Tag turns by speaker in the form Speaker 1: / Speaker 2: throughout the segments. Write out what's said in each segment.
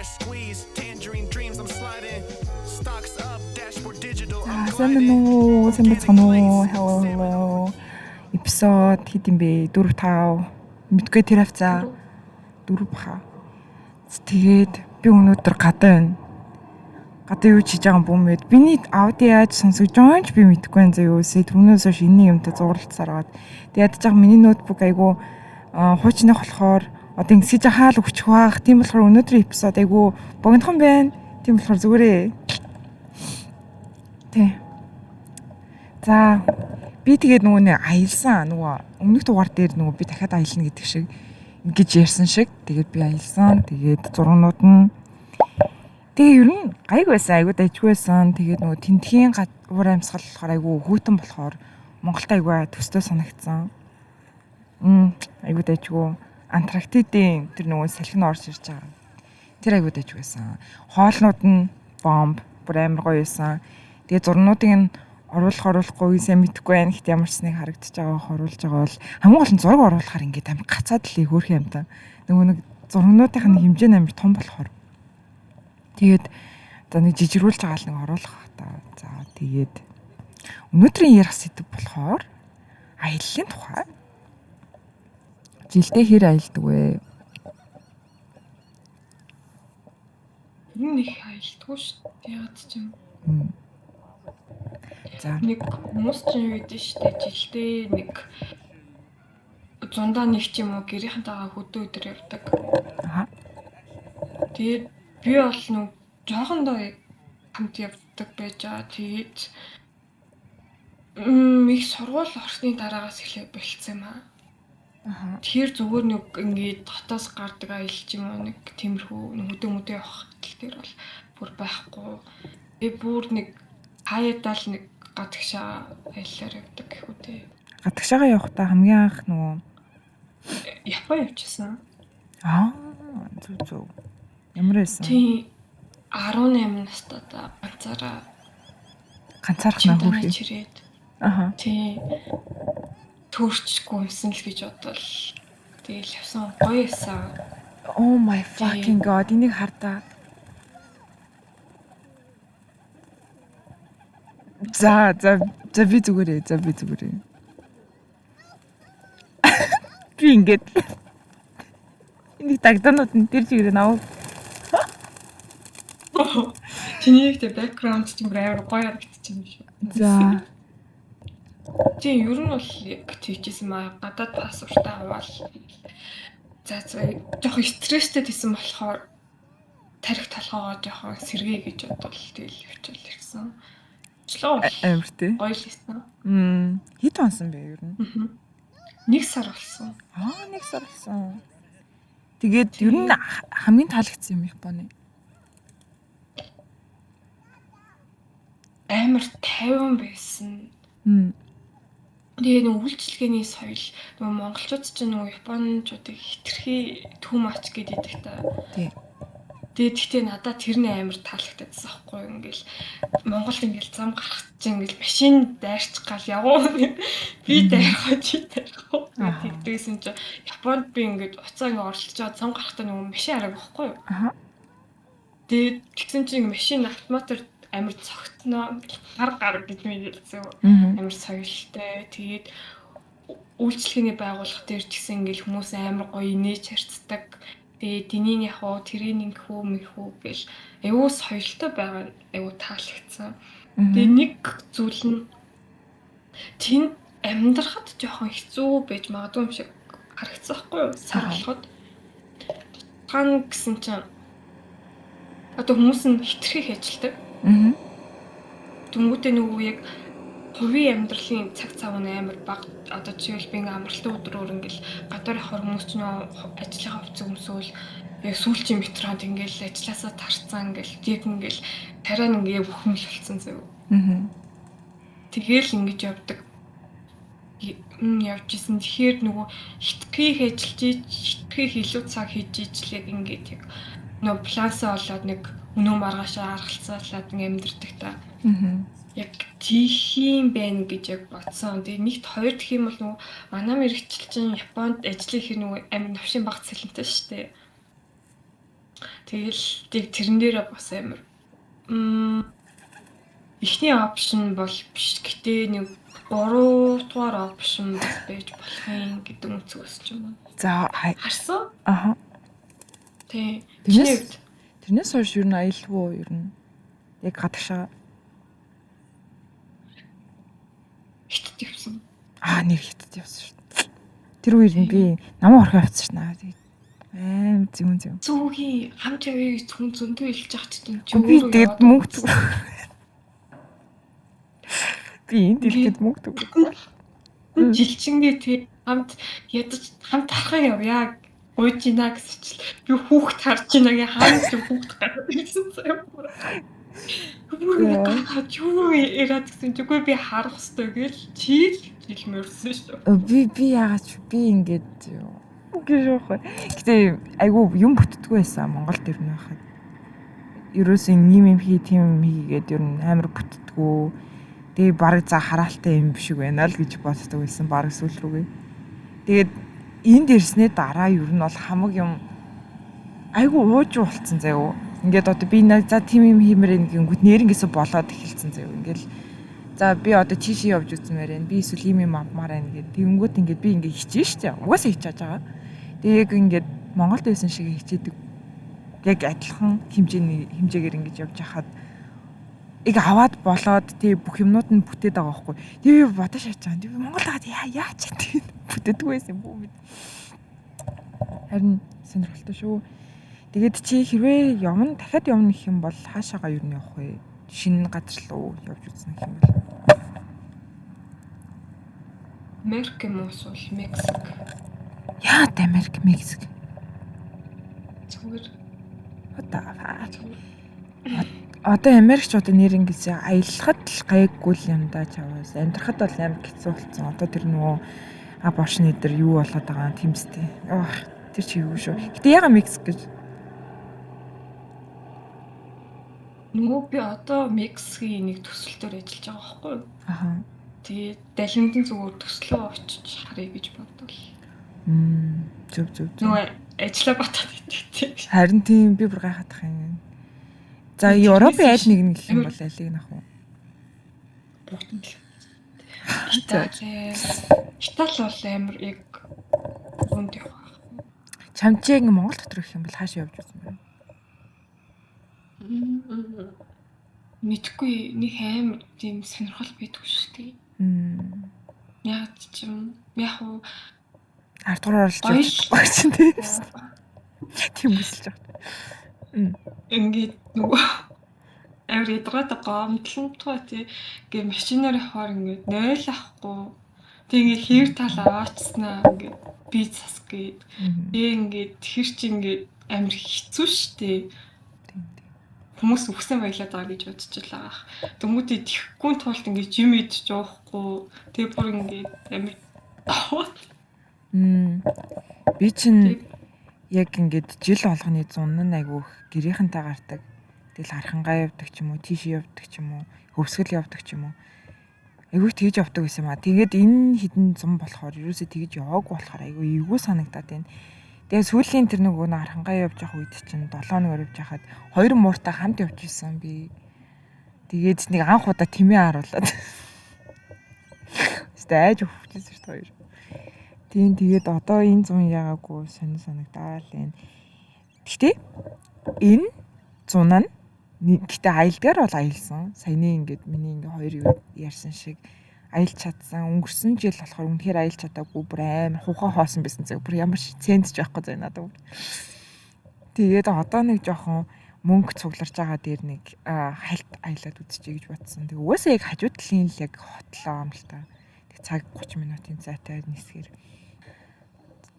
Speaker 1: fresh squeeze, tangerine dreams. I'm sliding. Stocks up, dashboard digital.
Speaker 2: Hello. Episode хэдин бэ? 4 5 мэдгүй тэр хавцаа 4 баха. Тэгээд би өнөөдөр гадаа юу хийж байгаа юм бүү мэд. Биний аудио яаж сонсогдож байгааг би мэдэхгүй байна заа юу. Түрүүнээс хойш энэ юмтай зурлалцаар аваад. Тэгээд ядаж байгаа миний ноутбук айгу хуучных болохоор одоо ингэсэж хаал өгчих баах. Тийм болохоор өнөөдрийн эпизод айгу богинохон байна. Тийм болохоор зүгээрээ. Тэ. За би тэгээд нөгөө нэг аялсан нөгөө өмнөх дугаар дээр нөгөө би дахиад аялна гэдэг шиг ингэж ярьсан шиг тэгээд би аялсан. Тэгээд зургнууд нь тэгээ ер нь гайг байсан, айгуу дайжгүй байсан. Тэгээд нөгөө тентхийн уур амьсгал болохоор айгуу хөтөн болохоор Монголд айгуу төстэй санагдсан. Айгуу дайжгүй. Антарктидын тэр нөгөө салхин орж ирж байгаа. Тэр айгуу дайжгүй байсан. Хоолнууд нь бомб бүр амар гоё байсан. Тэгээд зургнуудыг нь оруулахгүй сайн мэдэхгүй байх гэт ямар ч нэг харагдаж байгаа хоруулж байгаа бол хамгийн гол нь зураг оруулахаар ингээд амар гацаад л хөөрх юм та. Нөгөө нэг зургнуудын хэмжээ нь амар том болохоор. Тэгээд одоо нэг жижигрүүлж байгаа л нэг оруулах та. За тэгээд өнөөдрийн ярих сэдв болохоор аяллаа тухай. Жилдээ хэр аялдаг вэ?
Speaker 3: Энэ их аялдаггүй шүү дээ. Яагаад ч юм.
Speaker 2: За
Speaker 3: Нэг хүмүүс ч юу гэдэг шүү дээ. Жилдээ нэг зундаа нэг ч юм уу гэрийнхэнтэйгээ хөдөө өдөр явдаг.
Speaker 2: аа.
Speaker 3: Тэгээд би бол нэг жоохондоо хамт явдаг байж байгаа. Тэгээд их сургууль орсны дараагаас эхлэх болцсон юм аа.
Speaker 2: Аа.
Speaker 3: Тэр зүгээр нэг ингээд дотоос гардаг аялал ч юм уу нэг тиймэрхүү хөдөө мөдөө явах тал дээр бол бүр байхгүй. Тэгээ бүр нэг хаяадаа л нэг гадагшаа аяллаар явдаг гэх үү те.
Speaker 2: Гадагшаага явахдаа хамгийн анх нөгөө
Speaker 3: Япон явчихсан.
Speaker 2: зүг. Ямар байсан?
Speaker 3: Тий 18 настайдаа
Speaker 2: Ганцаарх наа
Speaker 3: чимдээ
Speaker 2: хүүхий.
Speaker 3: чирээд.
Speaker 2: Аха.
Speaker 3: Тий төрчгүй юмсан л гэж бодвол тэгэл явсан гоё байсан.
Speaker 2: Oh my fucking god. Энийг хардаа. За би зүгээрээ. Би ингээд энийг дагданууд нь тэр чигээр нав.
Speaker 3: Чиний ихтэй бэкграунд ч юм амар гоё харагдчихсан юм шиг.
Speaker 2: За
Speaker 3: Тий ер нь бол яг тийчсэн маа гадаад паспортаа аваад за жоох стресстэй тэсэн болохоор тарих толгоогоо жоох сэргээ гэж бодвол тэгэл явчихвал ирсэн. Члоо
Speaker 2: амар тий.
Speaker 3: гоё л ирсэн.
Speaker 2: Хит онсон бэ ер нь?
Speaker 3: Нэг сар болсон.
Speaker 2: Нэг сар болсон. Тэгээд ер нь хамгийн таалагдсан юм Японы.
Speaker 3: Амар 50 байсан. Тэгээ нэг үйлчлэгээний соёл нөгөө монголчууд ч нөгөө японочдыг хитрхи too much гэдэг та.
Speaker 2: Тий.
Speaker 3: Тэгээд гэхдээ надад тэр нь амар таалагдчихсан байхгүй юу ингээл Монголд ингээл зам гарах чинь ингээл машин дайрчих гал явуу. Би дайрах чи дайрах. Тэгдэгсэн чи Японд би ингээд уцаа ингээд оролцож байгаа зам гарахтаа нөгөө машин арга байхгүй юу?
Speaker 2: Аха.
Speaker 3: Тэгээд тэгсэн чи ингээд машин автоматар амар цогтноо гар гэж мэдээлсэн. Амар соёлтой. Тэгээд үйлчлэгээний байгууллага дээр ч гэсэн ингээл хүмүүс амар гоё инээж харцдаг. Тэгээд динийн яг уу тренинг хүү мэхүү гэл аюу соёлтой байгаа аюу таалагдсан. Тэгээд нэг зүйл нь тэнд амьдрахад жоохон хэцүү байж магадгүй юм шиг харагдсан байхгүй юу? Сар болоход. Хан гэсэн чинь одоо хүмүүс нь хитрхи ажилладаг. Тэнгүүтээ нөгөө яг хувийн амьдралын цаг цав нь амар бага. Одоо жишээл би ингээм амралтын өдрөөр ингээл гадаар явах хүмүүс ч нөө ажлынхаа хувцас өмсөөл яг сүүлчийн метронд ингээл ажилласаа тарцсан ингээл яг ингээл тарай ингээ бүхмэл болсон зөв. Тэгээл ингэж явдаг. Явж исэн. Тэгэхээр нөгөө хитрхи хитрхи илүү цаг хийж ижлэг ингээд яг нөгөө плансаа болоод нэг өнөө маргаашаа аргалцаалаад ингээ амьдэрдэг та. Яг тийхим байна гэж яг бодсон. Тэгээ нэгт хоёр дэх юм бол нөгөө манай мэрэгчлэн Японд ажиллах хэрэг нөгөө амин навшин баг цалинтай шүү дээ. Тэгэл тийг тэрэн дээрээ бас амар эхний опшн бол биш. Гэтэ нэг 3 дугаар опшн бас байж болох юм гэдэг үнцэг өсч юм.
Speaker 2: За
Speaker 3: Харсан?
Speaker 2: аха.
Speaker 3: Тий.
Speaker 2: Тэрнээс хойш юу н аялгүй юу н. Яг гадагшаа.
Speaker 3: Хятад явсан.
Speaker 2: Нэр хятад явсан шүү дээ. Тэр үеэр нь би намаа орхоо авчихсан шнаа. Зүн.
Speaker 3: Зүгийн хамт явъя гэж хүн зөндөө хэлж байгаа ч тийм ч
Speaker 2: би тэгээд мөнгө би энд ирэхэд мөнгө төгрөг.
Speaker 3: Жилчингээ тий хамт ядаж хамт харахыг явъя гойж гинэ гэсэн чил би хүүхд харж гинэ хамт хүүхд гараад ирсэн заяа. Юу ирээд гэсэн чигүй би харах хэрэгтэй гэж жил мөрсөн шүү.
Speaker 2: Би яагаад би ингээд гэж яах вэ? Гэтэ айгу юм бүтдэггүй байсан Монголд ирнэ байхад. Ерөөсөө ийм тийм хийгээд ер нь амар бүтдэггүй. Тэгээ бараг за хараалтай юм шиг байна л гэж боддог байсан бараг сүүл рүүгээ. Тэгээд энд ирснээ дараа ер нь бол хамаг юм айгу ууж болцсон заяа. Ингээд одоо би за тийм юм хиймээр ингэнгүүт нэрнгээсээ болоод эхэлсэн заяа. Ингээл за би одоо тийшээ явж үзмээр байна. Би эсвэл юм авмаар байна гэд. Тэнгүүт ингээд би ингээд хичээн штэ. Угаасаа хичээж байгаа. Тэгээ яг ингээд Монголд байсан шиг хичээдэг. Яг адилхан хэмжээгээр ингэж явж хахад иг аваад болоод тий бүх юмнууд нь бүтээд байгаа байхгүй. Тэгээ би бодож шатж байгаа. Би Монголд хаад яач гэдэг бүтээдэг байсан бүү. Харин сонирхолтой шүү. Тэгээд чи хэрвээ дахиад явна гэх юм бол хаашаага юу явах вэ? Шинэ газар руу явж үзнэ гэх юм бол.
Speaker 3: Америк юм уу эсвэл Мексик?
Speaker 2: Яа, Америк, Мексик.
Speaker 3: Зүгээр.
Speaker 2: Одоо Америкчууд нэр ингэсэн аялахад л гайгүй л юм даа чаваас. Амьдрахад бол амар хэцүү болсон. Одоо тэр нөгөө аборшны дээр юу болоод байгаа юм тэмцтэй. Тэр чи юу шүү. Гэтэ яга Мексик гэж.
Speaker 3: Нөгөө би одоо Мексикийн нэг төсөлтөөр ажиллаж байгаа байхгүй юу?
Speaker 2: Аха.
Speaker 3: Тэгээд далимдын зүгээр төслөө очиж харъя гэж бодлоо.
Speaker 2: Зөв.
Speaker 3: Нөгөө ажиллаа батаад идэв.
Speaker 2: Харин тийм би бүр гайхах юм. За Европын аль нэг гэх юм бол алийг нах уу?
Speaker 3: Бүгд нь л. Итали бол амар яг хүнд явах.
Speaker 2: Чамчиг Монгол дотор гэх юм бол хаашаа явж үзсэн бэ?
Speaker 3: Мэдгүй нэг амар тийм сонирхол байдгүй шүү дээ. Яг чим яг уу
Speaker 2: ардгаар орлож байгаа чинь тийм үсэлж байгаа.
Speaker 3: Ингээд нөгөө амар ядраад гомдлонтгой тий гээ машинаар явахаар ингээд 0 авахгүй тий ингээд хэр тал аваачснаа ингээд би цас гээд ингээд хэр чи ингээд амар хэцүү шттэ. Хүмүүс үхсэн баялаад байгаа гэж бодож байгаа. Дөнгөдөө тэхгүй тулд ингээд жим идэж явахгүй тий бүр ингээд амар даваад. Би чинь яг ингээд жил болгоны 100 айгүйх гэрийнхэнтэй гардаг. Тэгэл хархангаа явдаг ч юм уу, тийш явдаг ч юм уу, хөвсгөл явдаг ч юм уу. Айгүйх тэгж явдаг байсан юм аа. Тэгээд энэ хідэн 100 болохоор ерөөсөө тэгж яваагүй болохоор айгүй эвгүй санагдаад байна. Тэгээд сүүлийн тэр нөгөө хархангаа явж явах үед чинь 7 өнөөр явж хахад 2 мууртай хамт явж исэн би. Тэгээд нэг анх удаа тэмээ харуулад. Өстэй айж өвчсөн шүү дээ. Тэгээд одоо энэ 100 яагаагүй санагдаад байна. Гэхдээ энэ 100 нь гэтээ аялдгаар бол аялсан. Саяны ингээд миний ингээ хоёр юу ярьсан шиг аялж чадсан. Өнгөрсөн жил болохоор үнэхээр аялж чадаагүй бүр амар хухаа хоосон байсан зэрэг бүр ямар цензж байхгүй заа надад. Тэгээд одоо нэг жоохон мөнгө цугларч байгаа дээр нэг хальт аялаад үзчихье гэж бодсон. Тэгээд угаасаа яг хажуу талын л яг хотлоо юм л та. Тэг цаг 30 минутын зайтай нисгэр.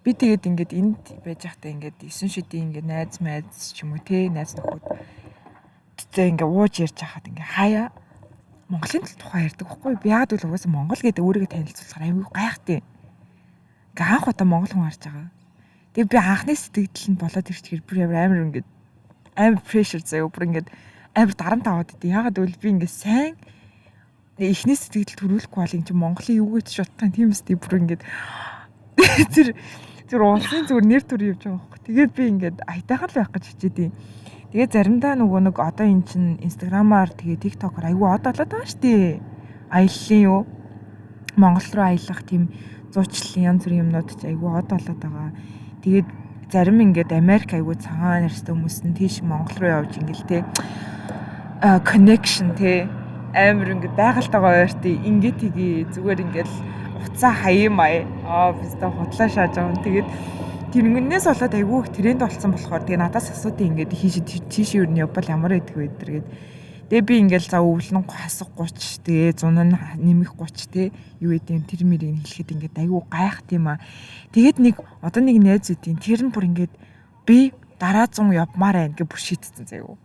Speaker 3: Би тэгээд ингээд энд байж байхдаа ингээд 9 шидийн ингээд найз ч юм уу те найз нөхөд тэ ингээд ууж ярьж хахад ингээд хаяа Монголын тухай ярьдаг байхгүй би яад бол угаасаа Монгол гэдэг өөрийгөө танилцуулахаар аюу гайхтай. Ингээ анх удаа монгол хүн харж байгаа. Тэгээд би анхны сэтгэл нь болоод ирчихэр бүр амар ингээд амар прешэр заяа бүр ингээд амар дарамт аваад идэв. Ягаад гэвэл би ингээд сайн эхний сэтгэл төрүүлэхгүй бол энэ чинь Монголын юу гэж шатхан тийм үстэй бүр ингээд тэр улсын зүгээр нэр төр явж байгаа байхгүй. Тэгээд би ингээд айтайхан л байх гэж хичээдیں۔
Speaker 2: Тэгээ заримдаа нөгөө нэг одоо эн чин Instagram-аар тэгээ TikTok-оор айгүй од болоод байгаа шүү дээ. Аяллаа юу? Монгол руу аялах тийм зуучлалын янз бүрийн юмнууд ч айгүй од болоод байгаа. Тэгээд зарим ингээд Америк айгүй цагаан нарстай хүмүүс нь тийш Монгол руу явж ингээл те connection те амар ингээд байгальтайгаа ойртой ингээд тгий зүгээр ингээд уцаа хаяамаа бистэ хотлоо шааж байгаа. Тэгээд тэрнээс болоод айгүй их тренд болсон болохоор тэгээ надаас асуудаг ингээд тийш юу нь явбал ямар байдаг вэ гэдэг. Тэгээ би ингээл за өвлөн хасах 30 тэгээ 100 нэмэх 30 те юу гэдэг тэр мэрийг хэлэхэд ингээд айгүй гайх тийм аа. Тэгээд нэг одоо нэг найз үдийн тэр нь бүр ингээд би дараа 100 явмаар байна гэж бүр шийдсэн заяа.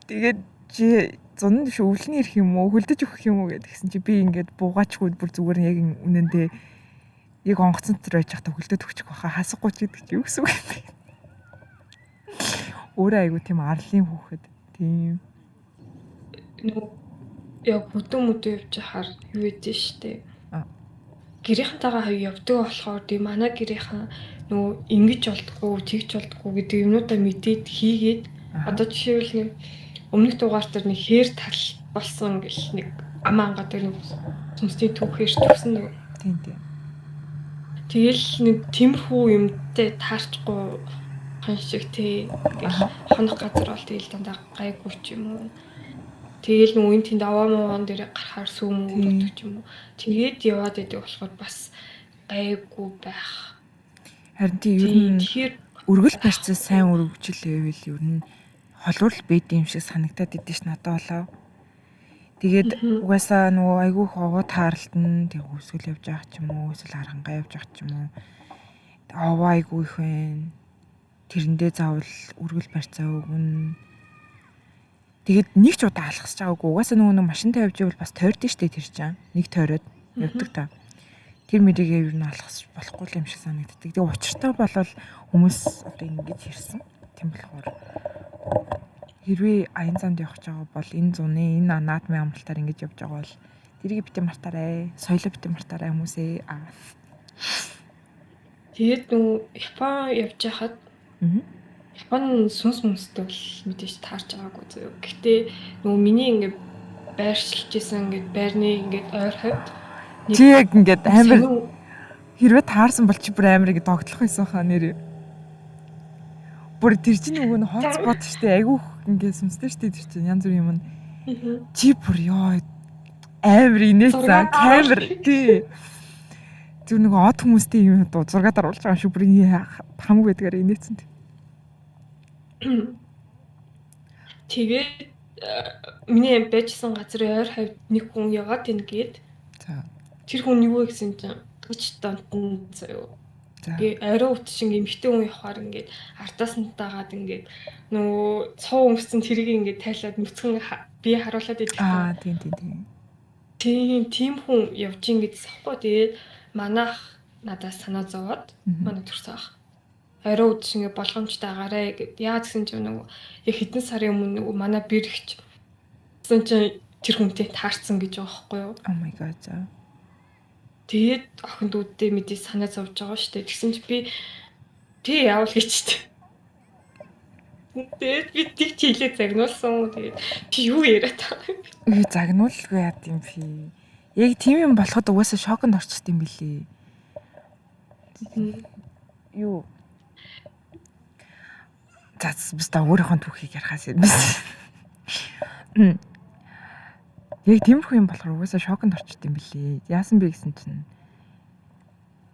Speaker 2: Тэгээд чи 100 дэш өвлөний ирэх юм уу хөлдөж өгөх юм уу гэдгсэн чи би ингээд буугаачгүй бүр зүгээр яг үнэндээ яг онгоцон дотор байж хата хөлдөд өгчих байхаа хасахгүй ч гэдэг чи юу гэсэн үг юм. Өөрөө айгүй тийм арлын хүүхэд тийм
Speaker 3: яг бүдүүн явж хахаар юу байдэн штэ. Гэрийнхэнтэйгээ хаяа явдаг болохоор тийм манай гэрийнхэн нөгөө ингэж болдгоо, тэгж болдгоо гэдэг юмнуудаа мэдээд хийгээд одоо жишээлбэл нэг өмнөх дугаар дээр нэг хээр тал болсон гэл нэг амаанга дээр нэг сүнсний түүхээр төгсөн нэг.
Speaker 2: Тийм тийм.
Speaker 3: Тэгэл нэг тиймэрхүү юмтай таарчгүй хан шиг тий хонох газар бол тэгэл дандаа гайгүй ч юм уу. Тэгэл нөгөө энэ тэнд аваа моон дээр гарахаар сүүм өгдөг ч юм уу. Тэгээд яваад байдаг болохоор бас гайгүй байх.
Speaker 2: Харин тийм ер нь өргөл барьцаа сайн өргөжл байвал ер нь холвол бэд юм шиг санагдаад идэв ш надад болоо. Тэгээд угаасаа нөгөө айгүй ховоо таарлтан тэг өсгөл явж байгаа ч юм уу эсвэл харангаа явж байгаа ч юм уу. Аваа айгүй их байна. Тэрэндээ заавал өргөл барьцаа өгнө. Тэгээд нэг ч удаа алхасч байгаагүй. Угаасаа нөгөө машинтай явж ивэл бас тойрдсон штэ тэр чинь. Нэг тойроод явдаг та. Тэр мэрийгээ юу н алхасч болохгүй юм шиг санагддаг. Тэгээд учиртай болол хүмүүс одоо ингэж хэрсэн. Тийм болохоор хэрвээ аян занд явах гэж байгаа бол энэ зуны энэ наадмын амралтаар ингэж явж байгаа бол тэрийг битэн мартаарай. Соёлоо битэн мартаарай хүмүүсээ.
Speaker 3: Тэгээд нөгөө Япон явж хахад Япон сүнс мөстэй бол мэдээж таарч байгаагүй зөө. Гэхдээ нөгөө миний ингээд байршилж исэн ингээд байрны ингээд ойр хавьд
Speaker 2: чи яг ингээд амар хэрвээ таарсан бол чи бүр амар ингээд догтлох байсан хаа нэр. Бүр тэр чинь нөгөө хотспот штэ айгүй ингээд сүнстэй штэ тэр чинь янз бүрийн юм. Чи бүр ёо амар инээсэн камер тий. Зүр нөгөө од хүмүүстэй юм дуу зураг даруулж байгаа шүү бүр хамаг байдгаар инээсэн.
Speaker 3: Тэгээд миний байжсан газрын ойр хавьд нэг хүн яваад ийн гээд.
Speaker 2: За.
Speaker 3: Тэр хүн юу гэсэн чинь гэж донтон заяа. Тэгээ ариун утшин эмхтэй хүн явахаар ингээд артаас нь дагаад ингээд нөгөө цоо өмссөн тэрийг ингээд тайлаад нүцгэн би харуулад идэх. Тийм хүн явж ингээд сахгүй тэгээд манайх надаас санаа зовоод манай төрсөөх. Ариун утшин болгоомжтой агаарэ гэд яа гэсэн чинь нөгөө яг хэдэн сарын өмнө нөгөө манай бэрэгч гэсэн чинь тэр хүнтэй таарсан гэж байгаа байхгүй юу?
Speaker 2: Oh my god.
Speaker 3: Тэгээд охин дүүдтэй мэдээ санаа зовж байгаа шүү дээ. Тэгсэн чи би тий яавал гэжтэй. Тэгээд би тэг чилээ загнуулсан. Тэгээд чи юу яриад байгаа юм?
Speaker 2: Загнуулгүй яа гэм би. Яг тийм юм болоход угаасаа шоконд орчт юм билий. Юу Заста өөрийнхөө түүхийг ярихаас юм байна. Яг тиймэрхүү юм болохоор угаасаа шоконд орчт юм билий. Яасан бэ гэсэн чинь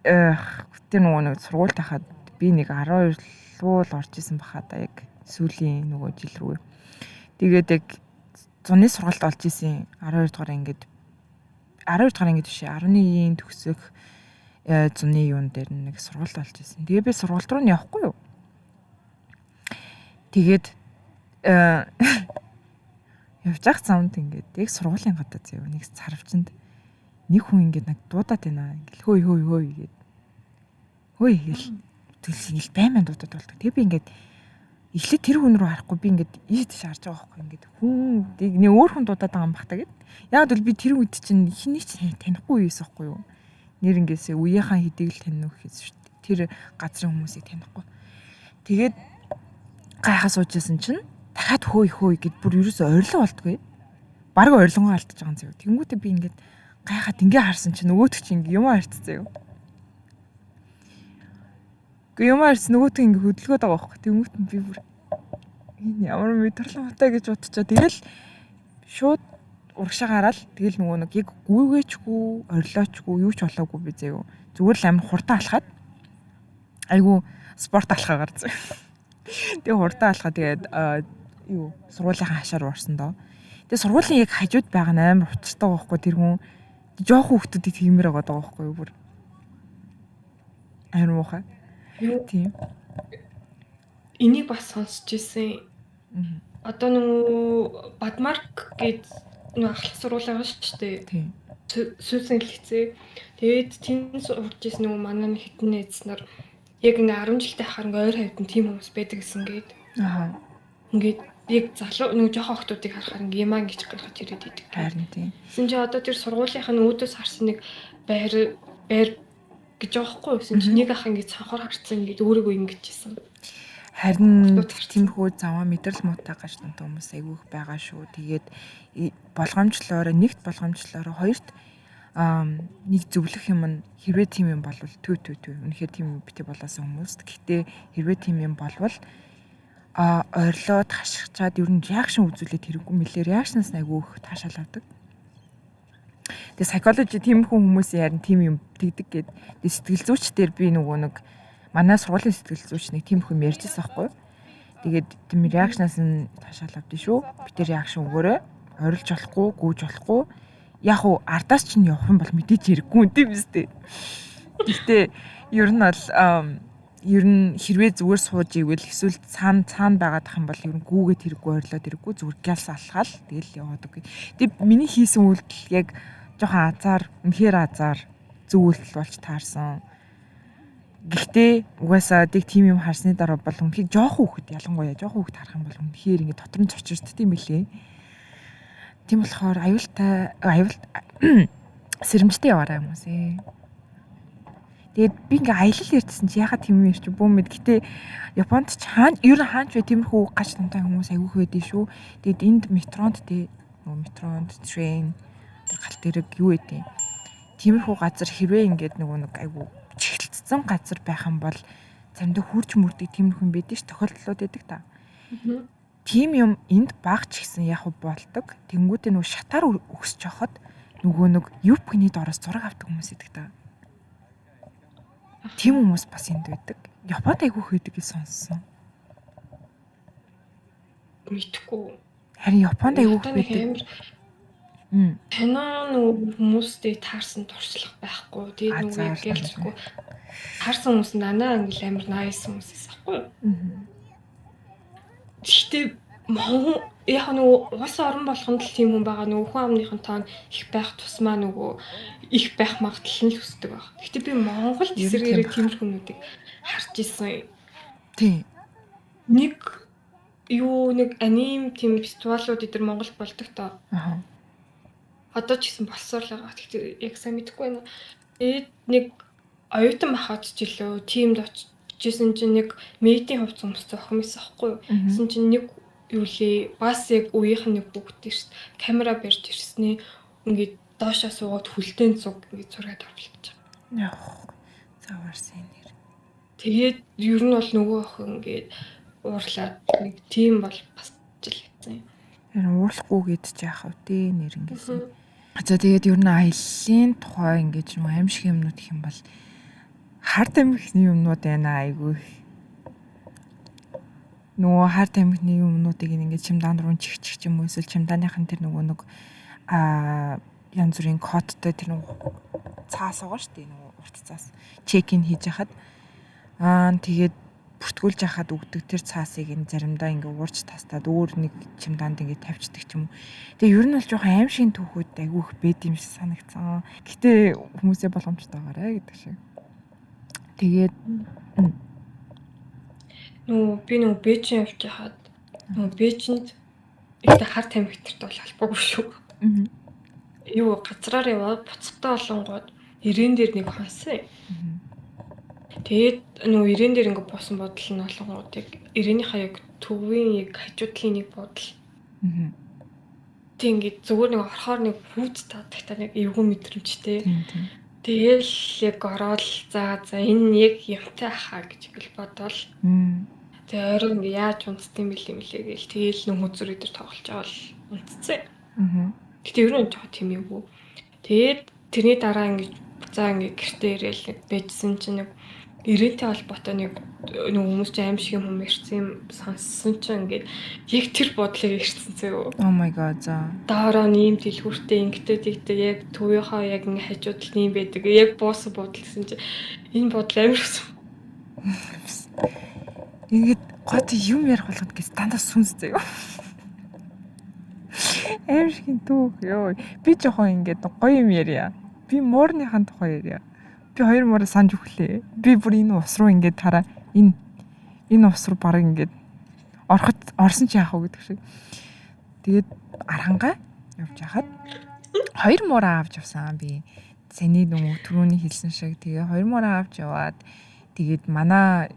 Speaker 2: тэр нөгөө нэг сургууль тахад би нэг 12 руу л орж исэн баха да яг сүүлийн нөгөө жил рүү. Тэгээд яг зуны сургуульд олж исэн 12 дугаар ангид 12 дугаар ангид биш 11-ийн төгсөх зуны юун дээр нэг сургуульд олж исэн. Тэгээ би сургууль руу нь явахгүй юу? Тэгээд явж ах замд ингээд яг сургуулийн гадаа заяа нэг царвчанд нэг хүн ингээд нэг дуудаад байна. Ингээл хөөй гээд. Хөөй гэл төлс ингээл баймаа дуудаад болдог. Тэгээ би ингээд эхлээд тэр хүн рүү харахгүй би ингээд ийш харж байгаа байхгүй ингээд хүн нэг өөр хүн дуудаад байгаа юм бах та гэд. Яг л би тэр үед чинь хиний ч танихгүй байсан байхгүй юу? Нэр ингээсээ үеийнхэн хэдийг л таньна гэхээс шүү дээ. Тэр газрын хүмүүсийг танихгүй. Тэгээд гайхаа суужсэн чинь дахиад хөөе гэд бүр ерөөсөө ойрлоо болдгоо. Бараг ойрлонгоо алдчихж байгаа юм заяа. Тэнгүүтээ би ингээд гайхаад ингээ харсан чинь нөгөөтг чи ингээ юм харцсан юу. Гэхдээ юм харсан нөгөөтг ингээ хөдөлгөөд байгаа байхгүй. Тэнгүүт нь би бүр энэ ямар мэдрэлмтэй гэж бодчихоо. Тэгэл шууд урагшаа гараад тэгэл нөгөө нэг яг гүйгээчгүй, орилоочгүй, юу ч болоогүй би заяа. Зүгээр л амар хурдан алхаад айгу спорт алхаа гарцсан. Тэгээ хурдан алхаа тэгээд юу сургуулийнхаа хашаар уурсан доо. Тэгээ сургуулийн яг хажууд байгаа нь амар учиртай байхгүй тэр хүн жоох хүүхдүүдийг тиймэр байгаа даа байхгүй бүр. Амар муухай. Тийм.
Speaker 3: Энийг бас сонсч ирсэн. Одоо нөгөө Бадмарк гээд нөгөө ахлах сургууль байгаа шүү дээ.
Speaker 2: Тийм.
Speaker 3: Сүүсэн хэлцээ. Тэгээд тийм сурж ирсэн нөгөө манай хитэн найз нар яг нэг 10 жилтэй хахаар ингээ ойр хавьд нь тийм хүмүүс байдаг гэсэн гээд.
Speaker 2: Аа.
Speaker 3: Ингээд яг залуу нэг жоохон охтуудыг харахаар ингээ ямаа гэж гаргаж ирээд идэг.
Speaker 2: Харин тийм.
Speaker 3: Гэсэн чи одоо тэр сургуулийнх нь өөдөөс харсан нэг байр гэж аахгүй юу? Гэсэн чи нэг ах ингээ цанхаар харцсан ингээ өөрийгөө ингэж хийсэн.
Speaker 2: Харин тиймэрхүү заваа мэдрэл муутай гаш тунтай хүмүүс айгүйх байгаа шүү. Тэгээд болгоомжлоороо нэгт болгоомжлоороо хоёрт нэг зөвлөх юм нь хэрвээ тийм юм болвол түү. Үнэхээр тийм битээ болоосон хүмүүст. Гэхдээ хэрвээ тийм юм болвол ойрлоод хашгичаад ер нь реакшн үзүүлээд хэрэггүй мэлээ реакшнаас айгүйх таашаал авдаг. Тэгээ psychology тиймэрхүү хүмүүсийн харин тийм юм тэгдэг гээд сэтгэл зүйчдэр би нөгөө нэг манай сургуулийн сэтгэл зүйч нэг тиймэрхүү юм ярьжсэн байхгүй. Тэгээд тийм реакшнаас нь таашаал авдээ шүү. Би тэр реакшн өгөөрэй. Орилж болохгүй, гүйж болохгүй. Яг уу ардаас ч нь явах юм бол мэдээж хэрэггүй юм тийм биз дээ. Гэхдээ ер нь бол ер нь хэрвээ зүгээр сууж ивэл эсвэл цаана байгаад ах юм бол ер нь гүүгээд хэрэггүй ойрлоод хэрэггүй зүгээр гялс алхаал тэгэл яваад үгүй. Тэг миний хийсэн үйлдэл яг жоохон үнэхээр азар зөв үйлдэл болж таарсан. Гэхдээ угаасаа тийг тийм юм харсны дараа бол үнэхээр жоохон хүүхэд ялангуяа жоохон хүүхэд харах юм бол үнэхээр ингэ дотор нь цочирддаг юм билээ. Тийм болохоор аюултай сэрэмжтэй яваарай хүмүүсээ. Тэгээд би ингээ аялал ярьсан чи яхаа тийм юм ярьчих бүү мэд. Гэтэ Японд ч ер нь хаач вэ тиймэрхүү гач тунтай хүмүүс аягүй байдээ шүү. Тэгээд энд метронд метронд трейн тэр галт дэрэг юу гэдэг. Тиймэрхүү газар хэрвээ ингээд нэг аягүй чихэлцсэн газар байх юм бол заримдаа хурж мөрдөг тиймэрхүү юм байдаг ш тохиолдлууд байдаг та. Тийм юм энд багч гисэн яг болдог. Тэнгүүтээ нөгөө шатаар өгсөж хахад нөгөө нэг юпкний дороос зураг авдаг хүмүүс идэг та. Тийм хүмүүс бас энд байдаг. Японд айгүйх байдаг гэж сонссон.
Speaker 3: Мэдхгүй.
Speaker 2: Харин Японд айгүйх байдаг.
Speaker 3: Танаа нөгөө хүмүүстэй таарсан туршлага байхгүй. Тэгээд нөгөө гэлцгүй. Таарсан хүмүүс нанаа англи амар nice хүмүүс байхгүй юу? Гэхдээ яг нөгөө уус орон болгонд л тийм хүн байгаа нөгөө хүн амныхын тоон их байх тусмаа нөгөө их байх магадлал нь л өсдөг баг. Гэхдээ би Монголд эсэргээрээ тиймэрхүү хүмүүсийг харж исэн.
Speaker 2: Тийм.
Speaker 3: Нэг аним тийм фестивалууд эдгээр Монголд болдог тоо.
Speaker 2: Аа.
Speaker 3: Одоо ч гэсэн болсоор л байгаа. Гэхдээ яг сайн мэдэхгүй байна. Нэг оюутан байхад ч илүү тиймд очижсэн чинь нэг медийн хувьд хүмүүстэй охин байсан байхгүй юу? Гэсэн чинь нэг юу лээ бас яг үеийнх нь нэг бүгд ирсэн. Камера барьж ирснээ ингээд доошоо суугаад хүлтэн цуг ингээд зураг авчихж байгаа.
Speaker 2: Яах. Заварсан нэр.
Speaker 3: Тэгээд ер нь бол нөгөө охин ингээд уурлаад нэг тийм бол бас жил хийсэн.
Speaker 2: Тэр уурлахгүй гээд ч яах вэ дээ нэр ингэсэн. За тэгээд ер нь аяллаа тухай ингэж юм аимшиг юмнууд гэх юм бол харт амхны юмнууд байна айгүй. Нөгөө харт амхны юмнуудыг ингэж чимдаан руу чихчих юм уу эсвэл чимдааныхын тэр нөгөө нэг янз бүрийн кодтой тэр нөгөө цаас байгаа шүү дээ нөгөө урт цаас чек ин хийж яхад тэгээд бүртгүүлж яхад өгдөг тэр цаасыг энэ заримдаа ингээ уурч тастаад өөр нэг чимдаанд ингээ тавьчихдаг ч юм уу. Тэгээ ер нь бол жоохон аимшигын түүхүүд айгүйх бэд юм шиг санагдсан. Гэтэ хүмүүсээ боломжтой байгаарэ гэдэг шиг. Тэгээд
Speaker 3: би нөгөө Бээжин явж хаад нөгөө Бээжинд ихтэй хар тамхитерт бол албаагүй шүү. Юу газраар яваад буцахтаа болонгууд ирээн дээр нэг хонсон. Тэгээд нөгөө ирээн дээр ингээ буусан бодол нь олонгуудыг ирээнийхээ яг төвийн яг хажуудлын нэг бодол.
Speaker 2: Аа.
Speaker 3: Тэг ингээд зүгээр нэг орохоор нэг хүүц таадагтай нэг эвгүй мэдрэмжтэй.
Speaker 2: Тийм.
Speaker 3: Тэгэл яг ороод за энэ яг юмтай хаа гэж ингээл бодвол. Тэгээ орой ингээ яаж унтдсан бэлээ гээл тэгээл нөх үзүр өдр тоглож байгаа бол унтцсан. Гэтэ ер нь жоо тийм эвгүй. Тэгээд тэрний дараа ингээ за ингээ гэртээ ирээл байжсэн чинь нэг ирээтэй холбоотой нэг хүмүүс ч аим шиг юм ирсэн юм сонссон чинь ингээд яг тэр бодлыг ирсэн зөө.
Speaker 2: Oh my god за.
Speaker 3: Доороо нэм дэлгүүртэй ингээд тэгтээ яг төвийнхөө яг ингээ хажуудал нэм байдаг. Яг буусан бодол гэсэн чинь энэ бодол амар өсөн.
Speaker 2: Ингээд гот юм ярих болгоод гэс дандаа сүнс заяа. Амар шиг түүх ёо. Би жоохон ингээд гоё юм ярья. Би муурныхан тухай ярья. Би хоёр муур санаж өглөө. Би бүр энэ ус руу ингээд тараа энэ ус руу баг ингээд орсон чи яах вэ гэдэг шиг. Тэгээд арангаа явж хахад хоёр муураа авч явсан би. Саний нөгөө түрүүний хэлсэн шиг тэгээ хоёр муураа авч яваад тэгээд манай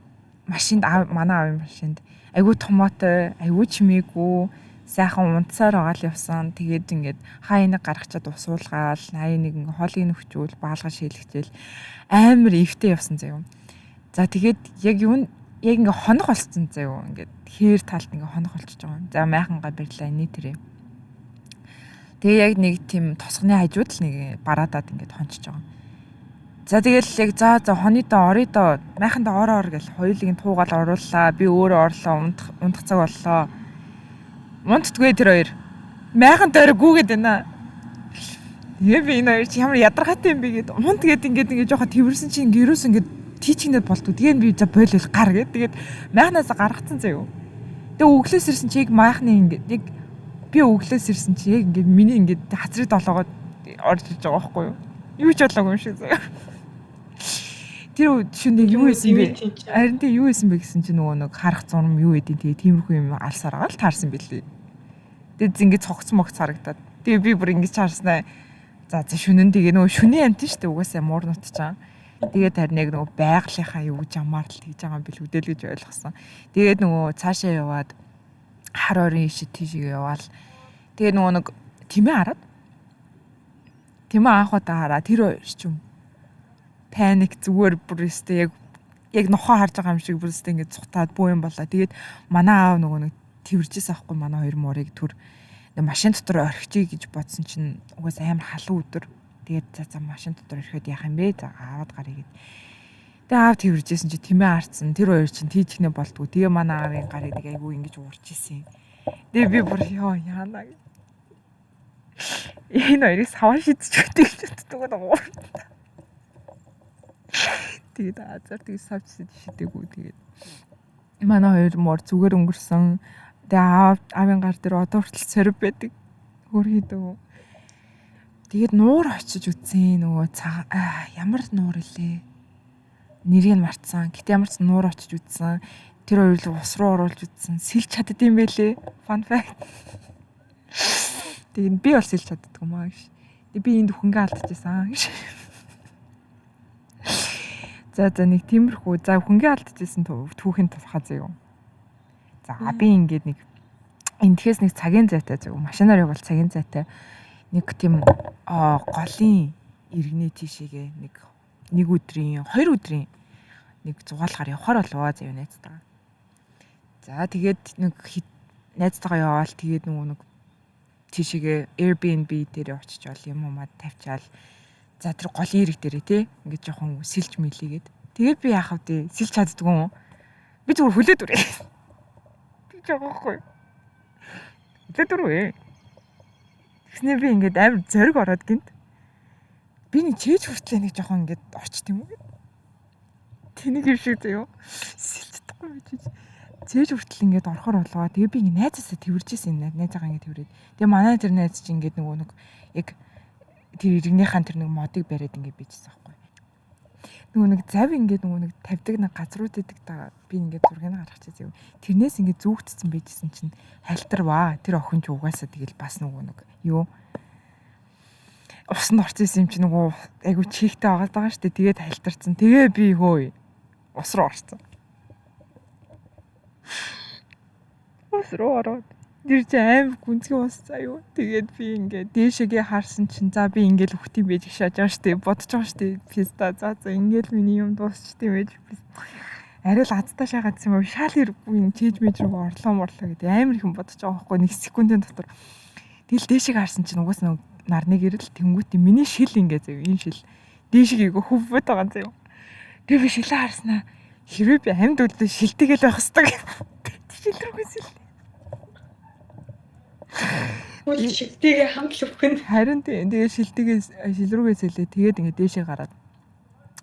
Speaker 2: авын машинд айгуу томоотой, айгуу чимээгүй сайхан унтсаар байгаа л явсан. Тэгээд ингээд хаа энийг гаргачаад усуулгаал, хаа энийг ингээ хоолыг нөхчүүл, баалгаж шийлгчээл амар ивтэй явсан заяа. За тэгээд яг ингээ хоног болцсон заяа. Ингээд хээр талд ингээ хоног болчихж байгаа. За майхангаа барьлаа нийтэрээ. Тэгээ яг нэг тийм тосгоны хажууд л нэг бараадад ингээд хончиж байгаа. За тэгэл яг за хонидоо оридоо майхандаа ороо гэл хоёулыг нь туугаал орууллаа. Би өөрөө орлоо, унтах цаг боллоо. Унтдгүй тэр хоёр. Майхан дээр гүгээд байна. Тэгээ би энэ хоёр чи ямар ядаргаатай юм бэ гэд унт гээд ингээд жоохон тэрсэн чинь гэрөөс ингээд тийчгнээд болтгоо. Тэгээ би за бойлол гар гээд тэгээд майхнаас гаргацсан заяа. Тэгээ өглөөс ирсэн чи яг майхны ингээд яг би өглөөс ирсэн чи яг ингээд миний ингээд хацрыг долоогоод орж иж байгаа байхгүй юу? Юу ч болоогүй юм шиг заяа. Тэр шүндээ юу хийсэн бэ? Харин тэ юу хийсэн бэ гэсэн чинь нөгөө нэг харах зурм юу гэдэг тэгээ тиймэрхүү юм алсаар агаал таарсан бэлээ. Тэгээд ингээд цогц могц харагдаад. Тэгээ би бүр ингэж чаарснаа. За шүнэн тэгээ нөгөө шүний амт нь штэ угаасаа муур нутчаа. Тэгээд харин яг нөгөө байгалийнхаа юу жамаар л тэгж байгаа бил үдэл гэж ойлгосон. Тэгээд нөгөө цаашаа яваад хар орын ишид тийшээ яваал. Тэгээ нөгөө нэг тэмээ хараад. Тэмээ анхудаа хараа тэр ч юм паник зүгээр бүр өстэй яг нохоо харж байгаа юм шиг бүр өстэй ингэ цухтаад бүү юм болоо. Тэгээд манай аав нөгөө нэг тэрвэржээс авахгүй манай хоёр муурыг түр машин дотор орхичиг гэж бодсон чинь угаас амар халуун өдөр. Тэгээд за машин дотор орхиод яах юм бэ? За аваад гарыг гэд. Тэгээд аав тэрвэржсэн чи тэмээ харцсан. Тэр хоёр чинь тийчгнээ болтгоо. Тэгээ манай аавын гарыг нэг айгүй ингэж уурч исэн. Тэгээ би бүр ёо яана. Энэ хоёрыг саваа шидэж өгдөг гэж боддог уу? Тэгээд азар тэгээд савч шидэггүй тэгээд манай хоёр мөр зүгээр өнгөрсөн. Тэгээд аавын гар дээр одоо хүртэл сорив байдаг. Хөрхийдөө. Тэгээд нуур очиж үтсэн нөгөө ямар нуур илээ. Нэрийг мартсан. Гэтэ ямар ч нуур очиж үтсэн. Тэр хоёр ус руу оруулж үтсэн. Сэлж чаддсан юм байлээ. Fun fact. Тэгээд би бол сэлж чаддгүй маа гэж. Тэгээд би энд хөнгө алдчихсан гэж. За нэг тиймэрхүү. За хөнгө алдчихсан түүхийн тухай заяа. За би ингээд нэг энтхээс нэг цагийн зайтай заяа. Машинаар явбал цагийн зайтай нэг тийм голын иргэний тийшээгээ нэг өдрийн 2 өдрийн нэг зугаалгаар явахаар болоо заяа найзтайгаа. За тэгээд нэг найзтайгаа яваал тэгээд нэг тийшээгээ Airbnb дээр очиж ол юм уу тавьчаал. За тэр голын ирэг дээрээ те ингээд жоохон сэлж мэлийгээд. Тэгээд би яах вэ? Сэлж чаддгүй юм. Би зүгээр хүлээд үрээ. Би жааахгүй. Хүлээд үрээ. Тэгснэ би ингээд амар зориг ороод гинт. Би нэг чээж хүртлээ нэг жоохон ингээд орчт юм уу? Тэнийг юм шиг заяа. Сэлж чадахгүй байж. Цээж хүртэл ингээд орохор болоо. Тэгээ би ингээд найзаасаа тэрвэржсэн найзаагаа ингээд тэрврээд. Тэгээ манай тэр найз чинь ингээд нөгөө нэг яг тэр иргэнийхэн тэр нэг модыг бариад ингээд бичсэн байхгүй. Нөгөө нэг зав ингээд нөгөө нэг тавьдаг нэг газрууд идэг та би ингээд зургийг гаргачих заяа. Тэрнээс ингээд зүүгдсэн байжсэн чинь хальтарваа. Тэр охин ч угаасаа тэгэл бас нөгөө нэг юу усанд орчихсон юм чи нөгөө айгу чихтэй байгаа шүү дээ. Тэгээд хальтарсан. Тэгээ би хөөе ус руу орсон. ус руу ороод тэр чи аим гүнзгий ус заяа. Тэгээд би ингээд дээшээгээ харсан чинь за би ингээд үхтий байж шааж байгаа штеп бодож байгаа штеп. Писта за ингээд миний юм дуусчтээ байж. Арай л азтай шаагаадсан юм шал хэрэггүй чийж мэж рүү орлоо гэдэг амар ихэн бодож байгаа байхгүй нэг секундын дотор. Тэгэл дээшээ харсан чинь угаас нэг нарны гэрэл тэнгуүт миний шил ингээд заяа энэ шил дээшээ игээ хөвөд байгаа заяа. Тэгээ би шилээ харснаа хэрвээ би амьд үлдээ шилтэйгэл байх хэвээр. Шил рүүгээ шил.
Speaker 3: Үл шилтэйгээ хамт л өгөх нь.
Speaker 2: Харин тэгээ шил рүүгээ сэлээ тэгээд ингээд дээшээ гараад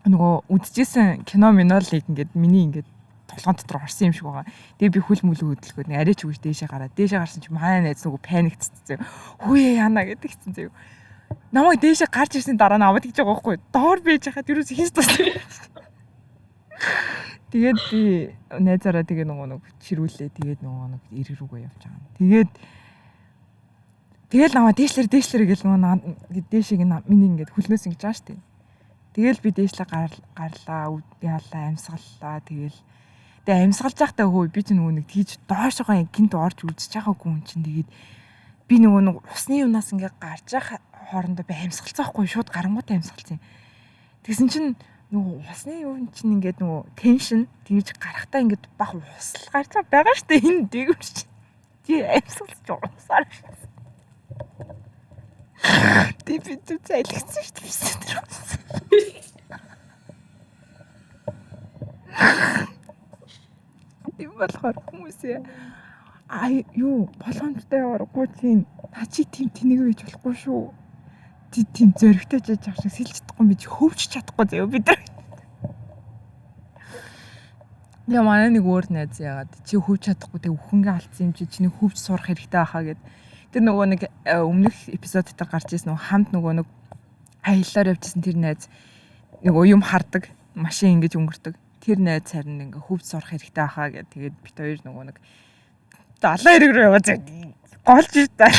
Speaker 2: нөгөө үдчихсэн кино минолыг ингээд миний ингээд толгоон дотор орсон юм шиг байгаа. Тэгээ би хөл мүлөө хөдөлгөөд нэг арай ч үгүй дээшээ гараад дээшээ гарсан чинь манай найз нөгөө паниктцсэн. Хүүе яана гэдэг чинь заяа. Намайг дээшээ гарч ирсэн дараа нь аваад гэж байгаа байхгүй. Доор бийж хахад юу ч хийж туссан. Тэгээд би найзаараа тэгээ нөгөө нэг чирүүлээ. Тэгээд нөгөө нэг ирэг рүүгээ явж байгаа. Тэгэл намаа дээшлэр гэж нөгөө дээшийг миний ингээд хөлнөөс ингэж байгаа штеп. Тэгэл би дээшлээ гарлаа, яалаа, амьсгаллаа. Тэгээ амьсгалж байхдаа хөө би ч нөгөө нэг тийж доошогоо гинт орж үлдчихэж байгаагүй юм чинь тэгээд би нөгөө нэг усны юунаас ингээд гарч байгаа хоорондоо би амьсгалцсан байхгүй шууд гарангуйтай амьсгалцсан. Тэгсэн чинь нөгөө усны юун чинь ингээд нөгөө теншн тэгж гарахтаа ингээд бах усл гарч байгаа штэ энэ дээгүүр чи. Тий амьсгалж усаар штэ. Тэг би түр зайлгцсан штэ. Тийм болохоор хүмүүсээ юу боломжтой явахгүй тийм та чи тийм тэнийг байж болохгүй шүү. Тийм зөрөгтэй жиж авах шиг сэлж чадахгүй би хөвч чадахгүй заяа бид нар. Яа манай нэг өөр найз яагаад чи хөвч чадахгүй тэг өхөнгөө алдсан юм чи чиний хөвч сурах хэрэгтэй байхаа гэд. Тэр нөгөө нэг өмнөх эпизод дээр гарч ирсэн нөгөө хамт нөгөө нэг аяллаар явжсэн тэр найз нөгөө юм хардаг машин ингэж өнгөрдөг. Тэр найз харин ингээ хөвч сурах хэрэгтэй байхаа гэд. Тэгээд бит хоёр нөгөө нэг 70 руу яваад голж ирдээ.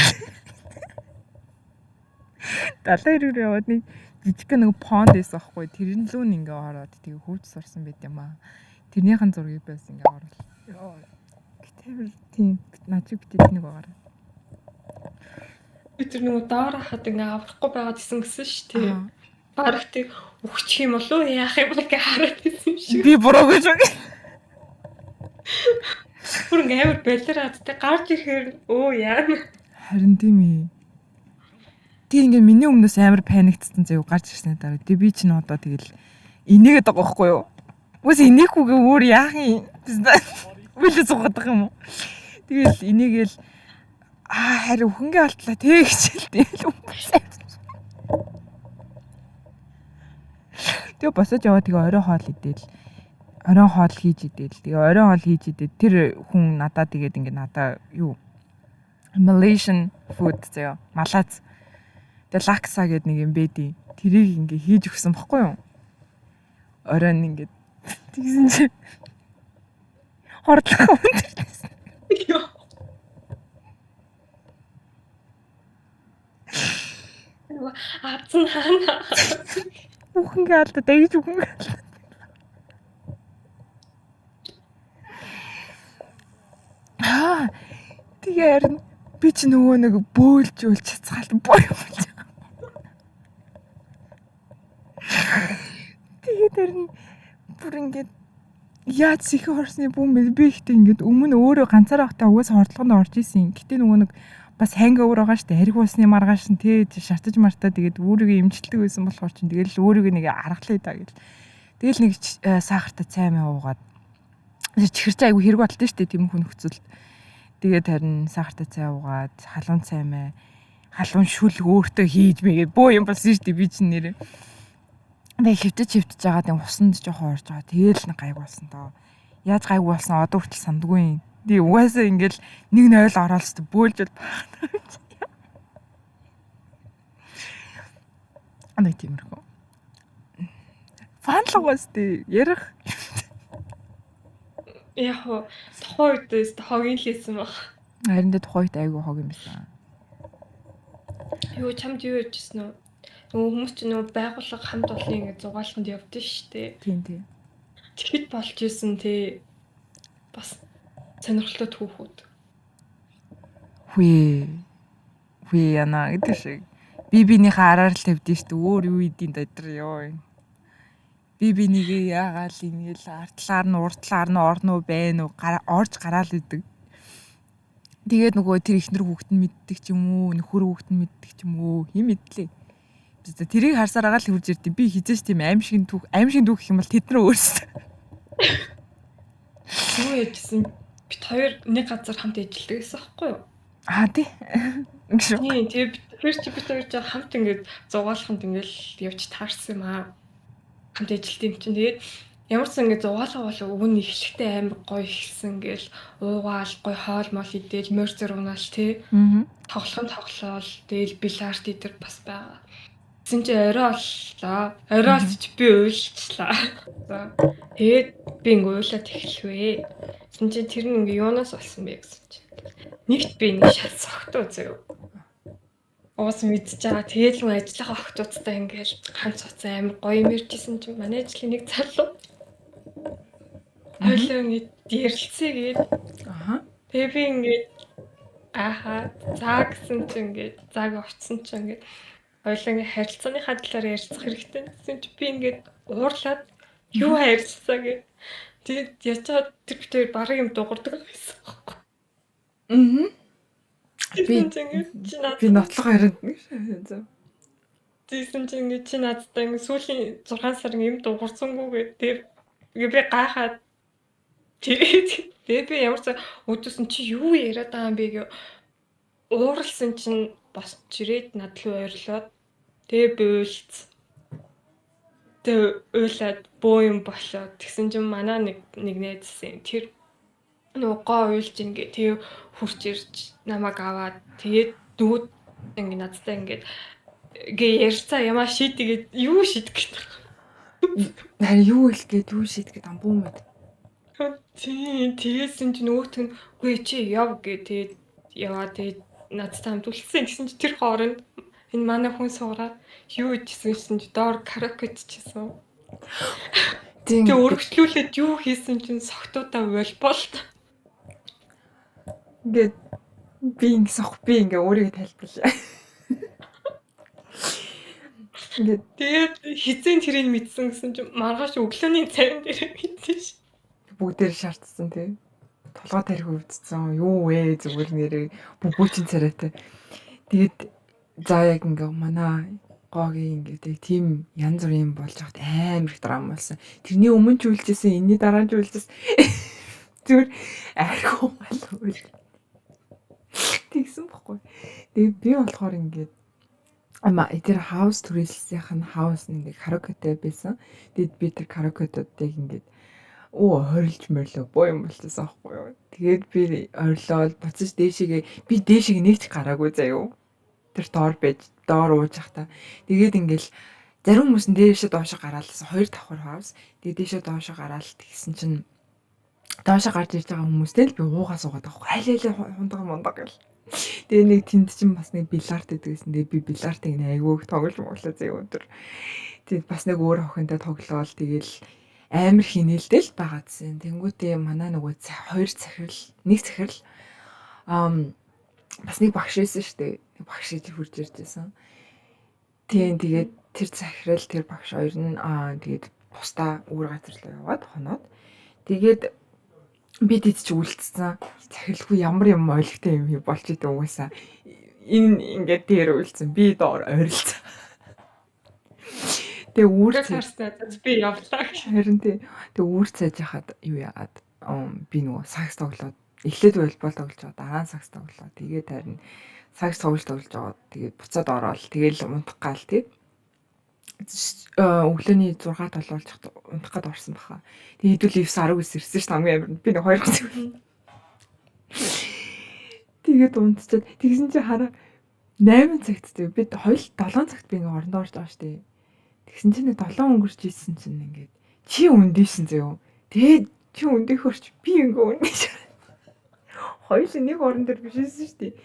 Speaker 2: 70 руу яваад нэг жижиг нэг понд байсан байхгүй. Тэр нь лүүн ингээ ороод тэгээ хөвч сурсан байт юм аа. Тэрнийхэн зургийг бас ингээ оруулаа. Гэтэл тийм начиг битээ нэг байгаарай.
Speaker 3: Би тэр нөгөө доор хахад ингээ аврахгүй байгаад исэн гэсэн шүү дээ. Барагтыг өгчих юм болов уу яах юм бол гэж хараад исэн юм шиг.
Speaker 2: Би буруу гэж үг.
Speaker 3: Бүр ингээ амар балераад тэ гарч ирэхээр өө яана.
Speaker 2: Харин тийм ээ. Тэр ингээ миний өмнөөс амар паниктсан заяа гарч ирснээр дараа. Тэг би чинь одоо тэгэл инээгээд байгаа байхгүй юу? Үгүй инээхгүйгээ өөр яах юм? Үлээ суугаад байгаа юм уу? Тэгэл инээгээл харин өхөнгөө алтлаа тэг хичээл тэгэл үгүй. Тэгээ босож яваа тэгээ орой хоол идэл. Орой хоол хийж идэл. Тэгээ орой хоол хийж идэл. Тэр хүн надад тэгээд ингээ надаа юу Malaysian food заяа. Малаз. Тэгээ лакса гэдэг нэг юм бэдий. Тэрийг ингээ хийж өгсөн баггүй юу? Орой нь ингээ тэгсэн чи хордлох өнтерсэн.
Speaker 3: Аацсан хаана.
Speaker 2: Үхэнгээ алдаа дайж үхэнгээ. Тэгээ харин би ч нөгөө нэг бөөлж цацгаалт боёо. Тэгээд харин бүр ингээд яаж сэх хорсны бүм би ихтэй ингээд өмнө өөрөө ганцаараа хата угаас хордлогонд орж исэн. Гэтэ нөгөө нэг бас hangover байгаа штэ харих усны маргааш нь тэ шатаж мартаа тэгээд өөрийгөө имжилдэг байсан болохоор чинь тэгэл өөрийгөө нэг аргалаа даа гэл. Тэгэл нэг сахартай цай маа уугаад чихэрч айгу хэрэг болтой штэ тийм хүн нөхцөл. Тэгээд харин сахартай цай уугаад халуун цай маа халуун шүл өөртөө хийж мэгээд бөө юм болсон штэ би чинь нэрээ. Тэгээд хөвтөж байгаа тийм усанд жоохон орж байгаа. Тэгэл нэг гайг болсон тоо. Яаж гайг болсон одоо хүртэл сандгүй юм. Тий угаасаа ингээл 1-0 ороолстой бөөлж байна. Анаа тиймэрхүү. Фанлагаас тий ярих.
Speaker 3: Яг тухайн үедээс хогийн лээсэн баг.
Speaker 2: Харин тэ тухайн үед айгүй хог юм байсан.
Speaker 3: Юу чамд юу яжсэн үү? Нөгөө хүмүүс ч нөгөө байгууллага хамт олон ингэ зугаалганд явдсан шүү дээ.
Speaker 2: Тийм тий.
Speaker 3: Тэгэхэд болж исэн тий бас сонирхолтой түүхүүд.
Speaker 2: Хүй яна гэдэг шиг. Би бинийхээ араар л тавьдээ шүү дээ. Өөр юу идэв дотор ёо. Би бинийг яагаал ингээл артлаар нь уртлаар нь орно уу байна уу орж гараал идэг. Тэгээд нөгөө тэр ихнэр хүүхэд нь мэддэг ч юм уу, нөхөр хүүхэд нь мэддэг ч юм уу, хин мэдлээ. Би тэрийг харсаар агаал хурж ирдээ. Би хизээч тийм аимшиг дүүх гэх юм бол тэд нар өөрсдөө.
Speaker 3: Юу яжсэн бит хоёр нэг газар хамт ажилладаг гэсэн аахгүй юу?
Speaker 2: Тий.
Speaker 3: Тийм тэгээд бит хоёр жаа хамт ингээд зугаалханд ингээд явж таарсан юм аа. Хамт ажилт юм чинь тэгээд ямар ч ингэ зугаалгаа бол өвн ихлэхтэй амар гоё ихсэн гээл уугаал гоё хоол мол идэл мөрзөр унаал тий. Тоглоол тэгэл бильярд идэр бас байгаа. Тэгсэн чи орой боллоо. Орой олж би уйлчлаа. За тэгээд би ингэ уйлаад эхлэвэ. Тэгсэн чи тэр нь ингэ юунаас болсон бэ гэсэн чи. Нэгт би ингэ шал согтуу зөө. Уус мэдчихэж байгаа. Тэгээд л ажиллах охтуудтай ингээд ганц уцаа амар гоё мэржсэн чинь манай ажлын нэг залуу хойлоо ингээд ярилцээгээд тэгээ би ингээд заа гэсэн чинь ингээд зааг очсон чинь ингээд хойлоо ингээд харилцааны хадлаар ярилцах хэрэгтэй гэсэн чинь би ингээд уурлаад юу харилцаа гэд тэгээд яаж чад тэр битээр бараг юм дуурдаг байсан байхгүй. Би
Speaker 2: нотлого яриад
Speaker 3: Тийсэн чи ингээд чи надтай ингээд сүүлийн 6 сар юм дуурсангүйгээ тэр би гайхаад тэгээ би ямар ч өдөөсөн чи юу яриад байгаа юм бэ гэ ууралсан чинь босч ирээд над руу ойрлоод тэгээ би уйлаад боо юм болоод тэгсэн чинь манай нэг найзсан тэр нөгөө гоо уйлж ингээ тэгээ хурч ирж намайг аваад тэгээд дүүд ингээ надтай ингээ ярьцаа ямаа шийдэгээд юу шийдэх гэдэг.
Speaker 2: Харин юу хэлгээд юу шийдэхэд амбуу мэд.
Speaker 3: Тэгсэн чинь нөгөөт нь үгүй чи яв гэ тэгээд яваа тэгээд надтай хамт үлдсэн гэсэн чи тэр хооронд энэ манай хүн суугаад юу ичсэн чи доор караоке ичсэн. Тэгээд өргөжлүүлээд юу хийсэн чинь согтуудаа волбол.
Speaker 2: Ингээд би ингээ өөрийгөө тайлбарлаа. Ингээд
Speaker 3: тэгээд хизэн тэрийг мэдсэн гэсэн чинь маргааш өглөөний цайнд дээр мэдсэн ш.
Speaker 2: Бүгдээр шаардсан тий. Толгой тарих өвдсөн. Юу вэ зүгээр нэрээ бүгүүчин царайтай. Тэгээд за яг ингээ манай гоогийн ингээ тийм янз бүрийн болж хат амар их драм болсон. Тэрний өмнө ч үлжсэн, энэний дараа ч үлжсэн. Зүгээр архуу гал. Тэгсэн бохгүй. Тэгээд би болохоор ингээд тэр хаус түрээлсийнх нь хаус ингээ караокетэй байсан. Тэгэд би тэр караокетуудыг ингээд хорилж мөрлөө боо юм болчихсон аахгүй юу. Тэгээд би орилоод буцаж би дээшийг нэгч гараагүй заяа. Тэр доор ууж захта. Тэгээд ингээл зарим хүмүүс нь дээшээ доошоо гараалсан 2 давхар хаус. Тэгээд дээшээ доошоо гараал тэгсэн чинь доошоо гарч ирж байгаа хүмүүстэй л би уугаа суугаад байгаа. Хайлаа хундаг гэл. Тэгээ нэг тэнд чинь бас нэг бильярд гэдэгсэн. Тэгээ би бильярдыг айгүй тоглож моглоо заяа өдөр. Тэгээд бас нэг өөр охинтой тоглоол тэгээл амар хинээлдэл байгаа гэсэн. Тэнгүүтээ манай нөгөө 2 захирал, 1 захирал бас нэг багш байсан шүү дээ. Багш иж хурж иржсэн. Тэгээд тэр захирал тэр багш хоёр нь тэгээд бусдаа өөр газар руу яваад хоноод тэгээд бид ч үлдсэн. Захирлгүй ямар юм ойлгохтой юм болж идэв угаасаа. Энэ ингээд дээр үлдсэн. Би доор ойрлцсан. Тэгээ үүрч
Speaker 3: харснаа би явлаа.
Speaker 2: Харин тэгээ үүрч цааж хахад юу яагаад би нөгөө сакс тоглоод эхлээд волейбол тоглож байгаа дараа нь сакс тоглоо. Тэгээд харин сакс тоглож байгаа. Тэгээд буцаад ороод тэгээл унтах гал тий. Өглөөний 6-7 болж унтах гээд орсон баха. Тэгээд хэдүүл 9-10 ирсэн ш хамгийн амар. Би нэг 2 цаг. Тэгээд унтчихад тэгсэн чи хараа 8 цагт тий. Би 7 цагт би ингээ орондоо орж байгаа штэ. Тэгсэн чинь 7 өнгөрч ийсэн чинь ингээд чи өндөөсөн зөө. Тэгээд чи өндөөхөрч би ингээ өндөөш. Хоёул нэг орон дээр бишсэн шүү дээ.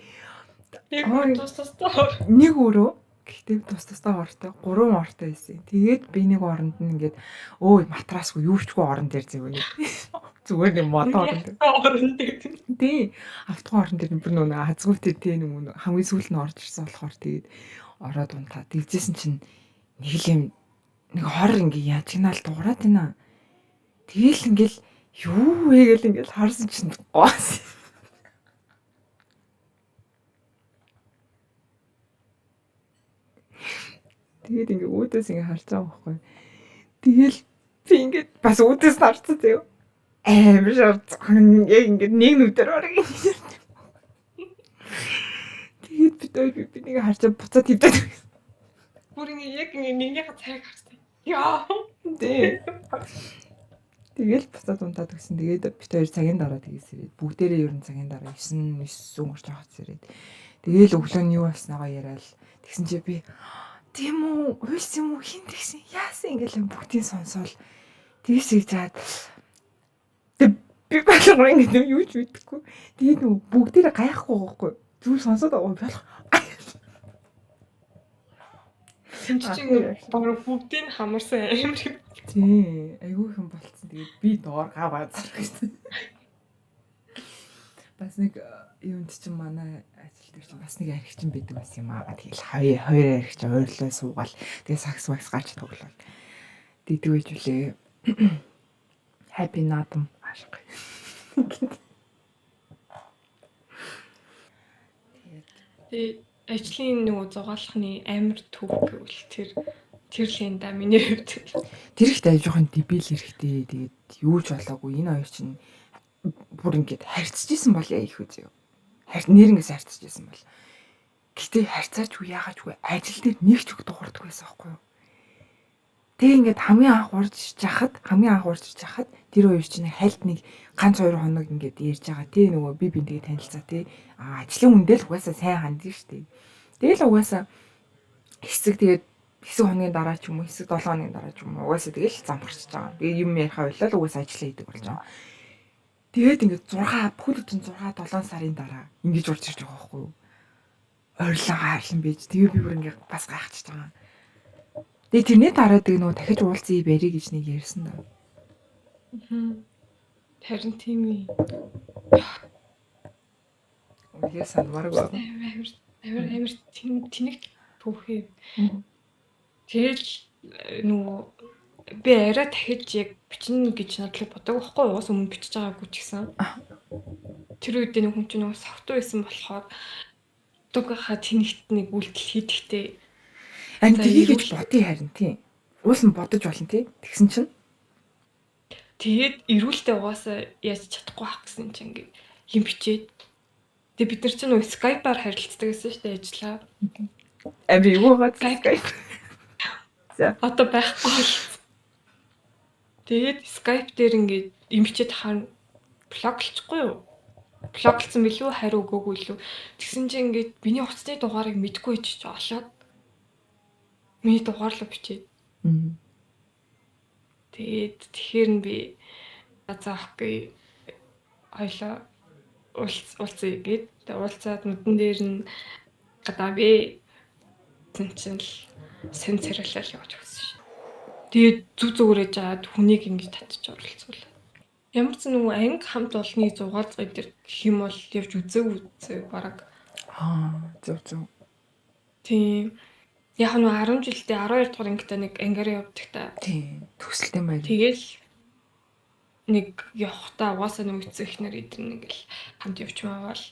Speaker 2: Нэг өөрөө гэхдээ тус-тусдаа ортой 3 ортой байсан. Тэгээд би нэг оронд нь ингээд өө матрасгүй юучгүй орон дээр зэвэ. Зүгээр нэг мотор энэ.
Speaker 3: орон дээр.
Speaker 2: Тий. Автохын орон дээр бүр нөгөө хазгуй тэр тий нөгөө хамгийн сүүлд нь орж ирсэн болохоор тэгээд ороод унтаад тэгжсэн чинь нэг л юм нэг хор ингээ яжигнаал дуурайд байна. Тэгэл ингээл юу вэ гэл ингээл харсан чинь гоос. Тэгээд ингээ үүдээс ингээ харж байгаа байхгүй. Тэгэл би ингээ бас үүдээс харцсан зөө. Амар шарцхан яг ингээ нэг нүдээр орох юм. Тэгээд би нэг харж буцаад хөвдөд.
Speaker 3: Бүр яг нэгнийхээ цайг харсан. Яа.
Speaker 2: Тэгэл буцаад унтаад өгсөн. Тэгээд бит хоёр цагийн дараа тэгээс ирээд бүгдээрээ ер нь цагийн дараа 9 өнгөрч явахц ирээд. Тэгээл өглөө нь юу болсноогоо яриад тэгсэн чи би тийм үү уйлс юм уу хин тэгсэн яасан ингээл бүгдийг сонсоол тэгсийг заад би балгар ингэ юу ч мэдэхгүй. Тэгээд нөгөө бүгдээрээ гайхгүй байхгүй. Зүгээр сонсоод байгаа болох.
Speaker 3: Шинжтэй баг бүгдийг хамарсан амар юм.
Speaker 2: Тий, айгүй их юм болцсон. Тэгээд би доор гаваа зарсан. Бас нэг юунд ч манай ажил дээр чинь бас нэг архичин байдаг бас юм аа. Тэгэл хоёр архич ойрлоо суугаал. Тэгээ сакс макс гарч тоглол. Дийдэг байж үлээ. Happy надам ашиг.
Speaker 3: Тэгээд ажлын нөгөө зугаалхны амар төв гэвэл тэр линда миний хувьд
Speaker 2: Тэр ихтэй ажихын дебил хэрэгтэй. Тэгээд юу ч болоогүй. Энэ хоёр чинь бүр ингэж харьцажсэн бол яа их үзье. Нэрнгээс харьцажсэн бол. Гэтэ харьцаачгүй яагаачгүй ажил дээр нэг ч үг дуурдаг байсан байхгүй юу? Тэг ингээд хамгийн анх урж ирж хахад тэр хоёр чинь хальт нэг ганц 2 хоног ингээд ярьж байгаа. Тэ нөгөө би бинтгээ танилцаа тэ. Ажлын үндэл угаасаа сайн хандсан шүү дээ. Тэгэл угаасаа хэсэг хоногийн дараа ч юм уу хэсэг 7 хоногийн дараа ч юм уу угаасаа тэгэл зам гарчиж байгаа. Тэгээ юм ярихаа болол угаасаа ажиллаа хийдэг болж байгаа. Тэгээд ингээд 6 чинь 7 сарын дараа ингэж урж ирж байгаа байхгүй юу? Ойрлон хаарлан бийж. Тэгээ би бүр ингээд бас гайхчихж байгаа. Тэгээ тэрний дараа нөгөө дахиж уулзъя барь гэж нэг ярьсан даа.
Speaker 3: харин тийм ээ.
Speaker 2: Үгүй санамааргүй.
Speaker 3: Амар тэнэг түүхээ. Тэгэл нөгөө би арай дахиж яг бичнэ гэж надлаа бодог байхгүй юу? Уус өмнө бичиж байгаагүй ч гэсэн. Тэр үед нэг хүн чинь нөгөө согтуу байсан болохоор дугахаа тэнэгт нэг үйлдэл хийдэгтэй.
Speaker 2: Тгий гэж бодъё харин тийм. Уус нь бодож болно тий. Тэгсэн чинь
Speaker 3: тэгээд эрүүлтээ угаасаа яаж чадахгүй ах гэсэн чинь ингээд юм бичээд. Тэгээд бид нар чинь нөгөө Skype-аар харилцдаг гэсэн шүү дээ ажиллаа.
Speaker 2: амир юугаа Skype. За
Speaker 3: Одоо байхгүй бол. Тэгээд Skype дээр ингээд юм бичээд хаа блоклчихгүй юу? Блоклцсан билүү хариу өгөөгүй лүү. Тэгсэн чинь ингээд миний утасны дугаарыг мэдгүй ч олоод миний дугаарлаа бичээд. Тэгэхээр нь би заахгүй хоёлаа уулзъя гээд уулзаад нүдэн дээр нь гадаавэ чинь сэн царайлал явж өгсөн шин. Тэгээд зүгээрээ жаад хүнийг ингэж татчих оролцуулаа. Ямар ч нэг анги хамт олонний зугаалгыг дээр гэх юм бол явж үзээ бараг.
Speaker 2: зөв.
Speaker 3: Тийм. Яг нь 10 жилдээ 12 дугаар ангитай нэг ангиараа явдаг та.
Speaker 2: Тийм. Төсөлтэй маяг.
Speaker 3: Тэгэл нэг явахтаа угаасаа нэг эцэгнэр идэрнэ ингээл хамт явчмаа бол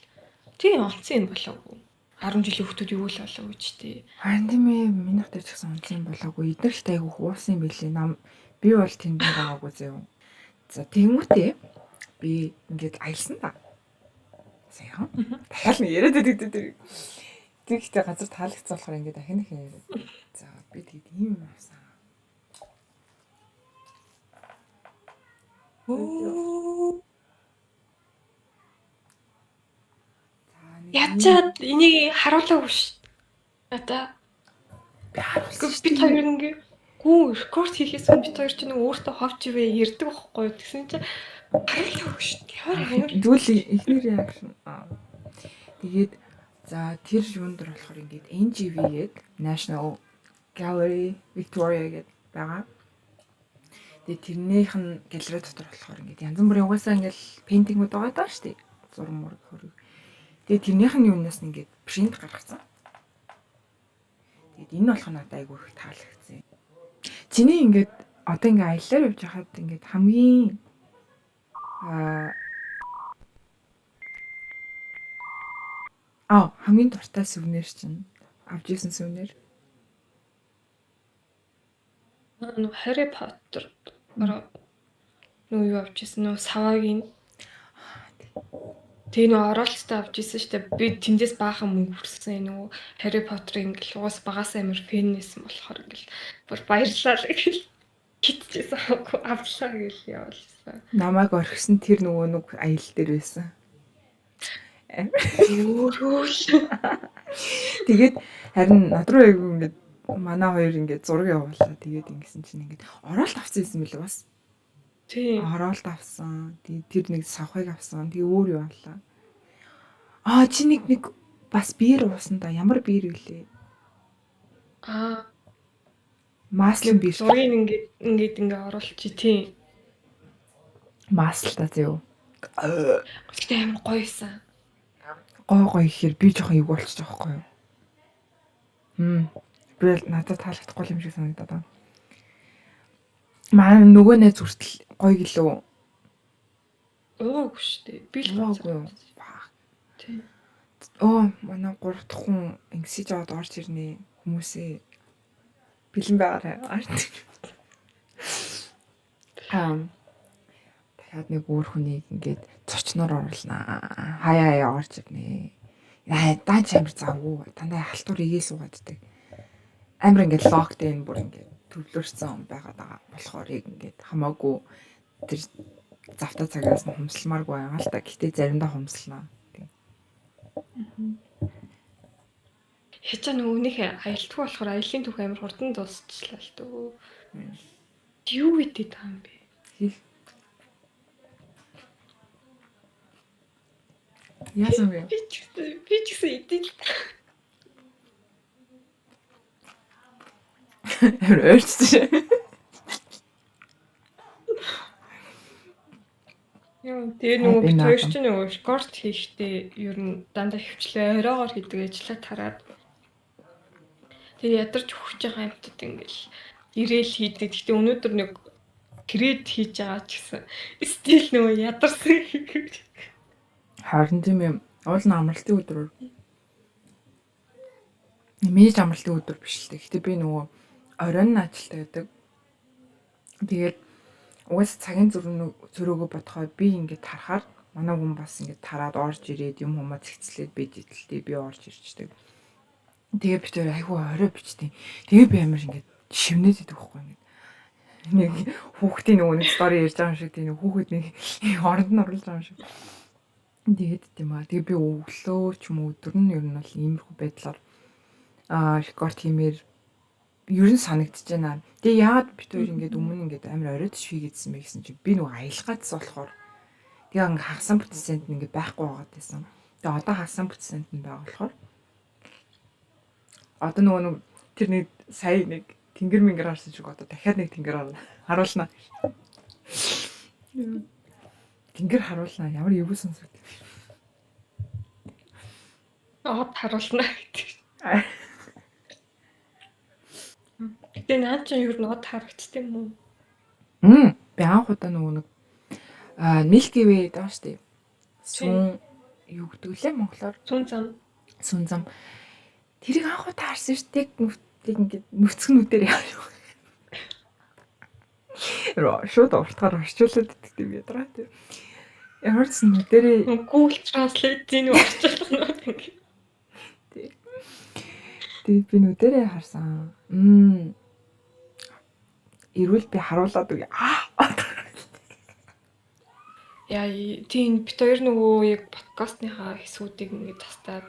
Speaker 3: тийм онцсон юм болоогүй. 10 жилийн хүмүүс юу л болоогүй ч тий.
Speaker 2: Харин тийм ээ минийх дээр ч гэсэн онцсон юм болоогүй. Эдгээр ихтэй айгу хуусан билээ. Би бол тэнд байгаагүй зөө. За тэгмүүтээ би ингээд аялсан да. Сайн. Дахиад яриад байдаг. Тэгтээ газар таалагдсан болохоор ингээд дахин яриад. За би тэгээд ийм юм авсан.
Speaker 3: Ячаад энийг харуулаагүй ш. Одоо
Speaker 2: Би харуулсан.
Speaker 3: бид хоёр ингээ гүү рекорд хийхээс өмнө бид хоёр ч нэг өөртөө ховч ивэ ярддаг байхгүй. Тэгсэн чинь харуулаагүй ш. Ямар
Speaker 2: Тэгвэл ихний реакшн. Тэгээд за тэр юунд дэр болохоор ингээд NGV гээд National Gallery Victoria гээд байгаа. Тэгээ тэрнийх нь галерей дотор болохоор ингээд янз бүрийн угаасаа ингээд пейнтингүүд байгаа даа шүү дээ. Зураг мураг хөрөг. Тэгээ тэрнийх нь юунаас ингээд принт гаргацсан. Тэгээд энэ болох нь надад айгүй их таалагдсан. Чиний ингээд одоо ингээд аяллаар явж байхад ингээд хамгийн хамгийн дуртай сүвнэр чинь авч ирсэн сүвнэр.
Speaker 3: Harry Potter юу авч ирсэн нөө саваагийн тэгээ нөө оролцтой авч ирсэн шүү дээ. Би тэндээс баахан мөнгө хүрсэн нөө Harry Potter-ын ингээл уус багаас амар фэнэсэн болохоор ингээл бүр баярлалаа гэл хитчихсэн авчлаа гэл явуулсан.
Speaker 2: Намайг орхисон тэр нөгөө нэг аялал дээр байсан. Тэгээд харин над руу яг ингээд манай хоёр ингээд зураг явууллаа. Тэгээд ингэсэн чинь ингээд оролт авсан юм билээ бас.
Speaker 3: Тийм.
Speaker 2: Оролт авсан. Тэгээд тэр нэг савхыг авсан. Тэгээ өөр явууллаа. Чи нэг бас биер уусан да. Ямар биер вүлээ? Маслын биер.
Speaker 3: Зургийг ингээд оруулчих тийм.
Speaker 2: Масл та зөө.
Speaker 3: Гэтэ амар гоёсэн.
Speaker 2: Гой ихээр би жоохон ив болчих жоохгүй юу? Би надад таалагдахгүй юм шиг санагдаад байна. Манай нөгөө найз хүртэл гоё гэлөө.
Speaker 3: Уугүй шүү дээ. Би л
Speaker 2: уугүй.
Speaker 3: Тийм.
Speaker 2: Манай 3 дахь хүн ингэсэж аваад орж ирнэ хүмүүсээ. Бэлэн байгаарай. Дахиад нэг өөр хүнийг ингээд зочноор оруулнаа. Хаяа орж ирнэ. Даа ч амар завгүй. Дандаа халтур игээ суугааддаг. Амар ингээд локдейн бүр ингээд төвлөрсөн байгаад байгаа болохоор ингээд хамаагүй тэр завта цагаас нь хумсалмааргүй байгаа л та. Гэтэ заримдаа хумслана.
Speaker 3: Хичээ нөгөөнийхөө аялтгүй болохоор аялын түүх амар хурдан дуусчлаа л дөө. Юу гэдэг таам бэ?
Speaker 2: Яасан бэ?
Speaker 3: Би ч гэсэн идэв.
Speaker 2: Өөрчлөж.
Speaker 3: Тэгээ нөгөө бид хоёр ч нөгөө спорт хийхдээ ер нь дандаа хөвчлээ оройгоор хийдэг ажиллаа тараад тэгээ ядарч өгч байгаа юмтад ингээл ирээл хийдэг. Гэтэ өнөөдөр нэг кред хийж байгаа ч гэсэн стил нөгөө ядарсан.
Speaker 2: Харин тийм юм. Уул нь амралтын өдрөөр. Нэмэж амралтын өдөр биш л дээ. Гэтэ би нөгөө оройн ажилтаа гэдэг. Тэгээд уус цагийн зөрөөгөө бодохоор би ингээд харахаар манай хүн бас ингээд тараад орж ирээд юм хумаа цэгцлээд байж идэлтэй би орж ирчдэг. Тэгээ би тэр айгүй орой бичтэй. Тэгээ би амар ингээд шивнээд идэх байхгүй ингээд. Нэг хүүхдийн нөгөө нэг стори ярьж байгаа юм шиг тийм хүүхэд нэг оронд нь оруулж байгаа юм шиг. Тэгээд тийм аа. Тэгээ би өглөө ч юм уу өдөр нь ер нь бол иймэрхүү байдлаар рекорд хиймээр ер нь санагдчихэж байна. Тэгээ яагаад бид хоёр ингээд өмнө ингээд амар оройд швийгээдсэн бэ гэсэн чинь би нөгөө аялах гэсэн болохоор тэгээ ингээд хагасан процент нь ингээд байхгүй байгаад байсан. Тэгээ одоо хагасан процент нь байгаа болохоор одоо нөгөө тэр нэг сая нэг тэнгэр мэнгэр харсан шиг одоо дахиад нэг тэнгэр харуулнаа. Тэнгэр харуулнаа. Ямар эвгүй сонсогд.
Speaker 3: Харуулнаа гэдэг. Гэтэ наад чинь юу нод харагдчих юм уу?
Speaker 2: Би анх удаа нөгөө нэг Milky Way даа штэ. Сүн юу гэдэг лээ монголоор? Сүн зам. Тэрийг анх удаа харсан штэ. Тийг ингээд нүцгнүүдээр яа. Шууд уртгаар орчуулад иддэг юм ядраа тий. Ямар ч нүдэрээ
Speaker 3: Google Translate-ийн орчуулах нь ингээд.
Speaker 2: Тэгээд би нүдэрээ харсан. Ирүүл би харуулад үгүй.
Speaker 3: Яа, тийм бит хоёр нөгөө яг подкастныхаа хэсгүүдийг ингээд тастаад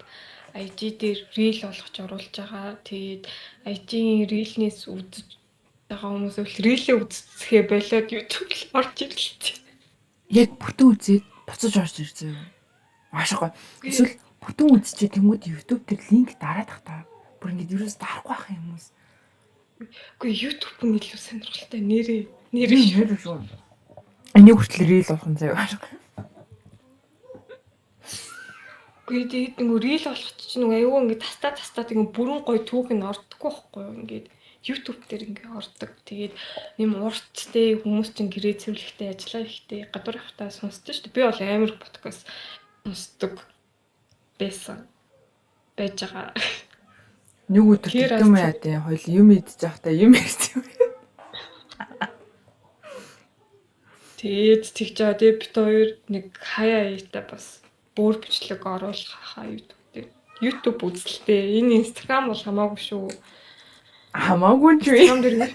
Speaker 3: IG дээр reel болгож оруулж байгаа. Тэгээд IG-ийн reel-нээс үзэж байгаа хүмүүс бол reel-ээ үзэхээ болоод YouTube л орж ирлээ.
Speaker 2: Яг бүтэн үзээд буцаж орж ирсэн юм. Маашгүй. Эсвэл бүтэн үзчихээ тэнгууд YouTube дээр линк дараад тахтаа. Бүр ингээд юус дарахгүй байх юм хүмүүс.
Speaker 3: Үгүй YouTube нь илүү сонирхолтой нэрээ. нэр шүү.
Speaker 2: Нэр шүү. Энийг хүртэл рeel болгон заяа.
Speaker 3: Гэхдээ тэгээд нэг рeel болгох чинь нэг аюу ингээд тастаа тэгээд бүрэн гоё түүх нь ордоггүй байхгүй юу? Ингээд YouTube дээр ингээд ордог. Тэгээд нэм урттэй хүмүүс чинь гэрээ цэвэрлэхтэй ажиллаа ихтэй гадуур явахтаа сонсдог шүү дээ. Би бол амар подкаст сонсдог байсан байж байгаа.
Speaker 2: Нэг өдөр тэгдэм яа тий хоёул юм идчих захтай юм ярьсан.
Speaker 3: Тэгээд тэгж байгаа. Тэгээд бит хоёр нэг хаяа яйта бас бүр бичлэг оруулах хаа YouTube дээр. YouTube үзэлтэй. Энэ Instagram бол хамаагүй шүү.
Speaker 2: Хамаагүй ч вэ.
Speaker 3: Instagram дээр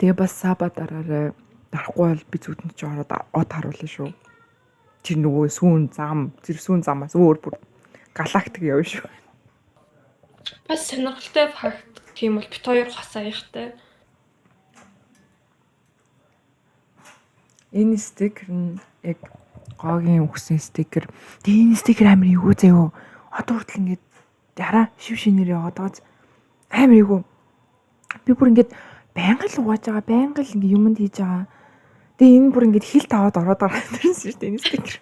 Speaker 2: Тэгээ бас саба дараарай. Дарахгүй бол би зүгтэн чи ороод од харуулна шүү. Тэр нөгөө сүүн замаас өөр бүр галактик явна шүү.
Speaker 3: бас сонирхолтой факт тийм бол бит хоёр хас аяхтай.
Speaker 2: Энэ стикер нь яг гогийн өгсөн стикер. Тэгээ энэ стикер амар эйгүү заяо. Одоо хүртэл ингээд дараа шив шинээр яваад байгаа амар эйгүү. Би бүр ингээд байнга л угааж байгаа, байнга л ингээд юмд хийж байгаа. Тэгээ энэ бүр ингээд хил таваад ороод байгаа юм шүү дээ энэ стикер.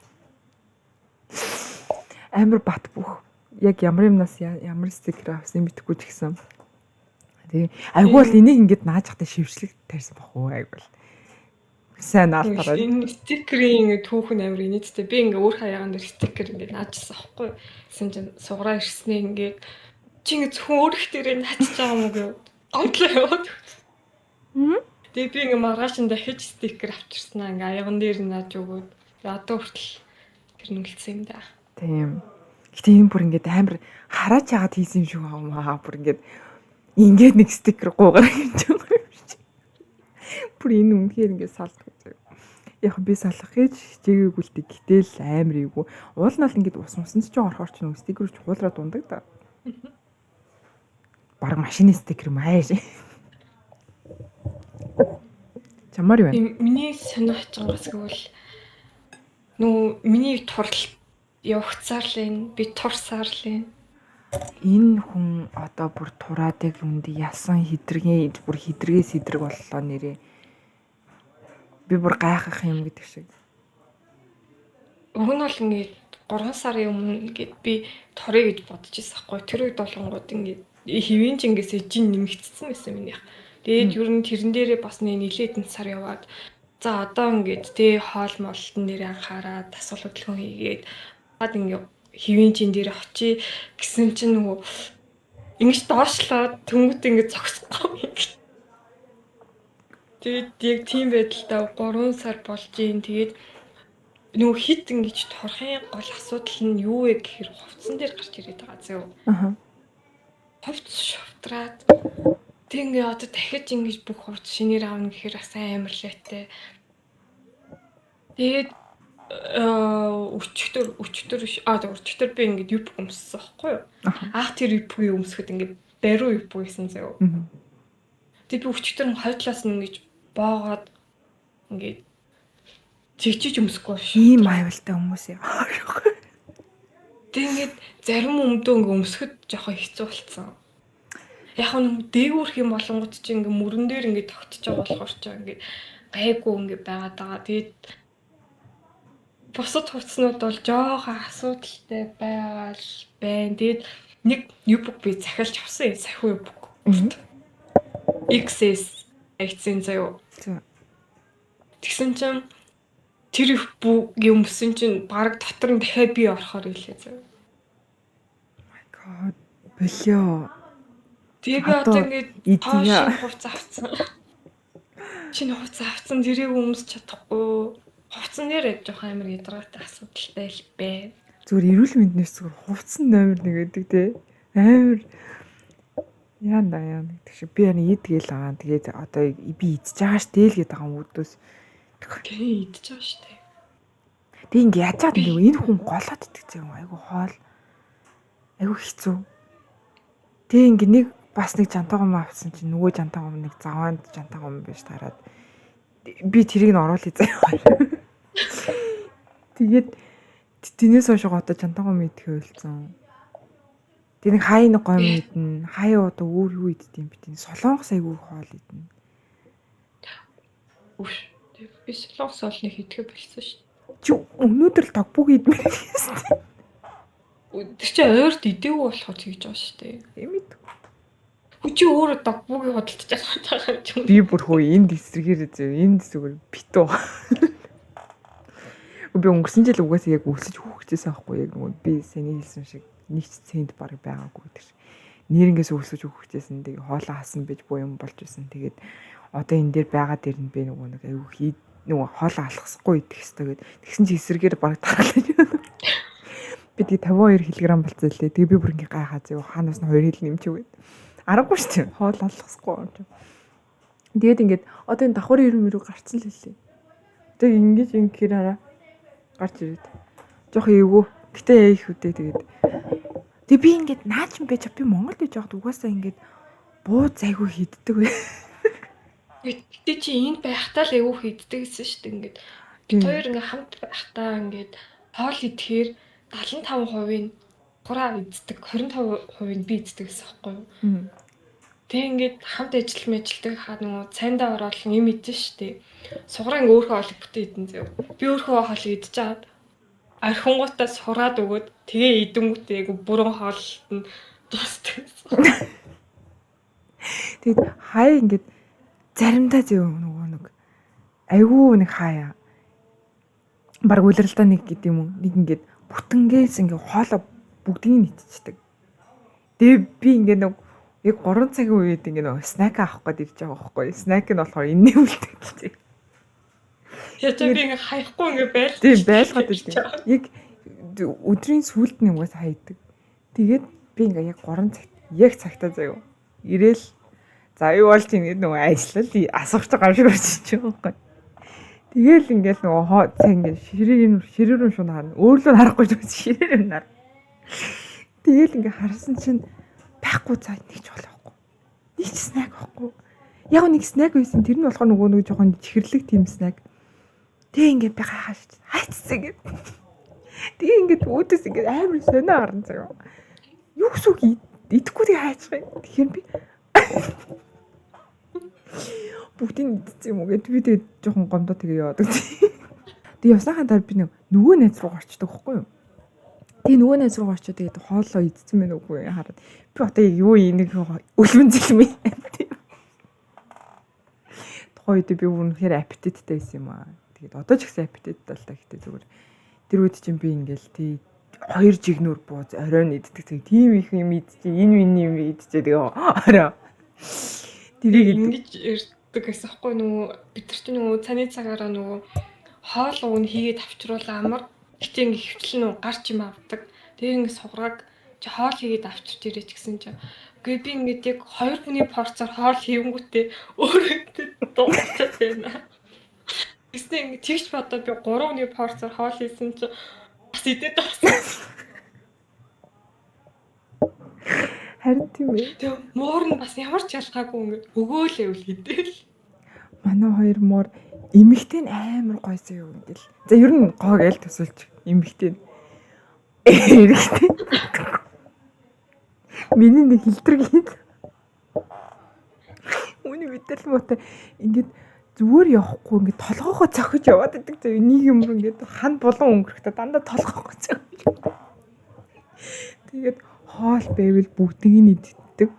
Speaker 2: Амар бат бүх. Яг ямар юмнаас ямар стикер авсан мэдэхгүй ч гэсэн. Тэгээ айгүй бол энийг ингээд нааж хата шившлэг тарьсан бах уу айгүй. Сайн наалтараа.
Speaker 3: Энэ стикерийн түүх нь амар инээдтэй. Би ингээ өөр хаягаан дээр стикер ингээ наачсан аахгүй. Гэсэн чинь сугараа ирснээ ингээ чи ингээ зөвхөн өөр их дээрээ наачж байгаа юм уу гэв. Гомдлоо яваад. Тэгээ би ингээ маргааш нь дахиж стикер авчирснаа ингээ аяган дээр нааж өгөөд одоо хүртэл гэрнэлсэн юм да.
Speaker 2: Тийм. Гэтэ энэ бүр ингээд амар хараач яагаад хийсэн юм шиг аа бүр ингээд нэг стикер гуугаар гэж байгаа юм шиг. Бүр энэ үнхээр ингээд салдах гэж. Яг би салах гэж хичээгээгүй л дээ. Гэтэл амар ийгүү. Уулнал ингээд усан ч орохоор ч нэг стикер ч хуулраад ундаг да. Бараг машины стикер юм ааш. Чамаар юу вэ?
Speaker 3: Миний сонирхож байгаа бас гэвэл нөө миний турал явахцаар л энэ би турсаар л энэ.
Speaker 2: Энэ хүн одоо бүр тураадаг юмд ясан хидргийн бүр хидргээс хидрэг боллоо нэрээ. Би бүр гайхах юм гэдэг шиг.
Speaker 3: Уг нь бол ингээд 3 сарын өмнө ингээд би торё гэж бодож ирсэн байхгүй. Тэр үед болонгууд ингээд хэвийн чингээс жин нэмэгдсэн байсан минийх. Тэгээд ер нь тэрэн дээрээ бас нэлээдэн сар яваад за одоо ингээд тэ хоол молтон дээр анхаараад асуул хөдөлгөөн хийгээд бад ингээд хэвийн чин дээр очие гэсэн чинь нөгөө ингэж доошлоод тэнгуут ингэж зогсохгүй юм. Тэгээд яг тийм байдалтай 3 сар болж ийн. Тэгээд нөгөө хит ингэж торхын гол асуудал нь юу вэ гэхээр хувцсан дээр гарч ирээд байгаа зөө.
Speaker 2: Аха.
Speaker 3: Хувцс шовтраад тэг ингээ одоо дахиж ингэж бүх хувцс шинээр аавна гэхээр бас амар лээтэй. Тэгээд өчтөр би ингээд юп өмссөн байхгүй юу? Аах тэр юпгүй өмсөхөд ингээд бариу юп гэсэн заяа. Тэгээд би өчтөр хойдлоос нь ингэж боогоод ингээд чигчиж өмсөхгүй шүү.
Speaker 2: Ийм аюултай хүмүүс яа.
Speaker 3: Тэг ингээд зарим өмдөө ингээд өмсөхөд жоохон хэцүү болцсон. Яг нь дээгүүрх юм болонгууд чи ингээд мөрөн дээр ингээд тогтож байгаа болохоор ч ингээд гайгүй ингээд байгаад байгаа. Тэгээд бусад хувцснууд бол жоохон асуудалтай байгаа л байна. Тэгээд нэг юбок би захиалж авсан. Сахиу юбок. XS айцэн заяа. Тэгсэн чинь тэр юбкийн өмсөн чинь баг дотор нь дахиад би орохоор илээ заяа.
Speaker 2: My god. Болио.
Speaker 3: Тэгээ би одоо ингээд тоошин хувц авцсан. Чиний хувц авцсан тэрийг өмсч чадахгүй. Хувцсан дээр жоохон амар ядаргаатай асуудалтай л бэ.
Speaker 2: Зүгээр эрүүл мэнднээс зүгээр хувцсан номер 1 гэдэг те. Амар яа гэдэг шиг би яна идгээл байгаа. Тэгээд одоо би идчихэж байгаа штэ л гэдэг байгаа үүдөөс.
Speaker 3: Тэгээ идчихэж байгаа штэ.
Speaker 2: Тэг ингээ ячаад ингээ энэ хүн голоод идэх юм айгу хоол. Айгу хэцүү. Тэг ингээ нэг бас нэг жантагом авсан чинь нөгөө жантагом нэг заваанд жантагом биш тараад би тэрийг нь оруулъя заяа. Тэгээд тэнээс хойш одоо жантагом идэхээ ойлцсон. Тэг нэг хай нэг гом идэн, хай одоо өөр юу иддэм бит. Солонгос айгүй хоол идэн.
Speaker 3: Үш. Би солонгос олныг хийдгээ болсон шүү.
Speaker 2: Чи өнөөдөр л тогбог идмээр байсан.
Speaker 3: Тэр чи ойрт идээгүй болохоор тэгж байгаа шүү дээ.
Speaker 2: Тийм ээ.
Speaker 3: Чи өөрөө тогбогийг хөдөлж байгаа юм чи.
Speaker 2: Би бүр хөө энд эсрэгээр зөө энд зүгээр битүү. Би өнгөрсөн жил угаасаа яг өсөж хүүхчихсэн аахгүй яг нөгөө би саний хэлсэн шиг нэг ч цент баг байгаагүй тэр. Нэрнгээс өсөж хүүхчихсэн тэгээ хоолоо хасан биж буу юм болж исэн. Тэгээд одоо энэ дээр байгаа дээр нь би нөгөө нэг аюу хий нөгөө хоолоо алхасахгүй идэх хэвээр гээд тэгсэн чи эсрэгээр баг тараалаа. Би тэгээ 52 кг болцсон лээ. Тэгээ би бүр ингээ гайхаа зөө хаанаас нь 2 хил нэмчихв гээд. Аргагүй шүү дээ. Хоол алхасахгүй юм. Тэгээд ингээд одоо энэ давхар ирмэрүү гарцсан л хэлээ. Тэгээд ингэж ингэхээр араа гарч ирээд. Жохо эвгүй. Гэтэ яа их үдээ тэгээд. Тэгээ би ингээд наач юм байж би Монгол гэж яхад угаасаа ингээд бууз айгүй хийддэг бай.
Speaker 3: Гэтэ чи энд байхдаа л айгүй хийддэг гэсэн шүү дээ ингээд. Бид хоёр ингээ хамт байхдаа ингээд хоол идэхээр 75% нь хураа эздэг 25% нь би эздэг гэсэн байхгүй юу? Тэг ингээд хамт ажилтдаг хаа нөгөө цайндаа ороод юм идэж штэ. Сугараа ингээ өөрөө хоол бүтээ идэн зөө. Би өөрөө хоол идэж чаад архингуудаа сураад өгөөд тэгээ идэнгүүтээ айгу бүрэн хоолт нь дуусдаг.
Speaker 2: Тэгэд хаяа ингээд заримдаа зөө нөгөө нэг айгу нэг хаяа баг үлрэлтаа нэг гэдэг юм уу нэг ингээд бүтэнгээс ингээ хоолоо бүгдийг нийтчихдэг. Тэгээ би ингээ нэг яг 3 цагийн үед ингээ нэг снэк авах гээд ирж байгаа байхгүй. Снэк нь болохоор энэний үлдээ гэж.
Speaker 3: Яа би ингээ хаяхгүй ингээ байл.
Speaker 2: Тийм байлгаад ирдэг. Яг өдрийн сүүлд нь угаас хайдаг. Тэгээд би ингээ яг 3 цагт яг цагтаа заяа. Ирээл за юу болж ингэ нөгөө ажиллал асууж байгаа юм шиг болчихж байгаа байхгүй. Тэгээл ингээл нөгөө цаг ингээ ширээрэн шунаа харна. Өөрлөө харахгүй ширээрэн нар. Тэгээл ингээ харсан чинь байхгүй цаа нэг ч болохгүй. Нэг ч снэк байхгүй. Яг нэг снэк байсан. Тэр нь болохоор нөгөө жоохон чихэрлэг тийм снэк. Тэг ингээ би хайцсан гэв. Тэгээ ингээ үүдээс ингээ амар сонио орон заяа. Юу гэсэн үг идэхгүй тэг хайцгаа. Тэгэхээр би бүгдийг идсэн юм уу гэд би тэгээ жоохон гомдоо тэгээ яваад. Тэг явсанхаа дараа би нөгөө найз руу гарчдаг байхгүй юу? Тэгээ нөгөө найз руу гарчаа тэгээд хоолоо идсэн мэн үгүй хараад би одоо юу энийг өлмөн зэлмээ. Тухайд би үнэхээр аппетиттай байсан юм аа. Тэгээд одоо ч гэсэн аппетиттай л та гэхдээ зүгээр тэр үед чинь би ингээл тий 2 жигнүр бууз оройн иддэг тийм их юм идчихээ энэ юм идчихээ тэгээ орой. Тэрийг
Speaker 3: ингэж ирдэг гэсэн хэвгүй нөгөө бид нар чинь нөгөө цаны цагаараа нөгөө хоол уун хийгээд авчруулаа амар гэтээ ингээ хөвчлэн нөгөө гарч юм авдаг. Тэгээ ингээ сугараг чи хоол хийгээд авчирч ирээ ч гэсэн чинь үгүй би ингээд яг 2 хүний порцоор хоол хийвэнгүүтээ өөрөө дуусаад байна. Эсвэл ингээ тэгж бодоод би 3 хүний порцоор хоол хийсэн чинь бас идээд байна.
Speaker 2: харин тийм ээ.
Speaker 3: Тэгээ муур нь бас ямар ч ялгаагүй ингээд өгөөлээ үл хэдэл.
Speaker 2: Манай хоёр муур эмэгтэй нь амар гоё зөө юм гэл. За ер нь гоё гээл төсөлж эмэгтэй нь. Эрэгтэй. Миний нэг хилдэргийн. Үний мэтэл муутай ингээд зүгээр явахгүй ингээд толгоохоо цохиж яваад байдаг. За нэг юм ингээд хан булан өнгөрөхдөө дандаа толгоохоо цохиж. Тэгээд хоол байвал бүгдийг нь иддэг.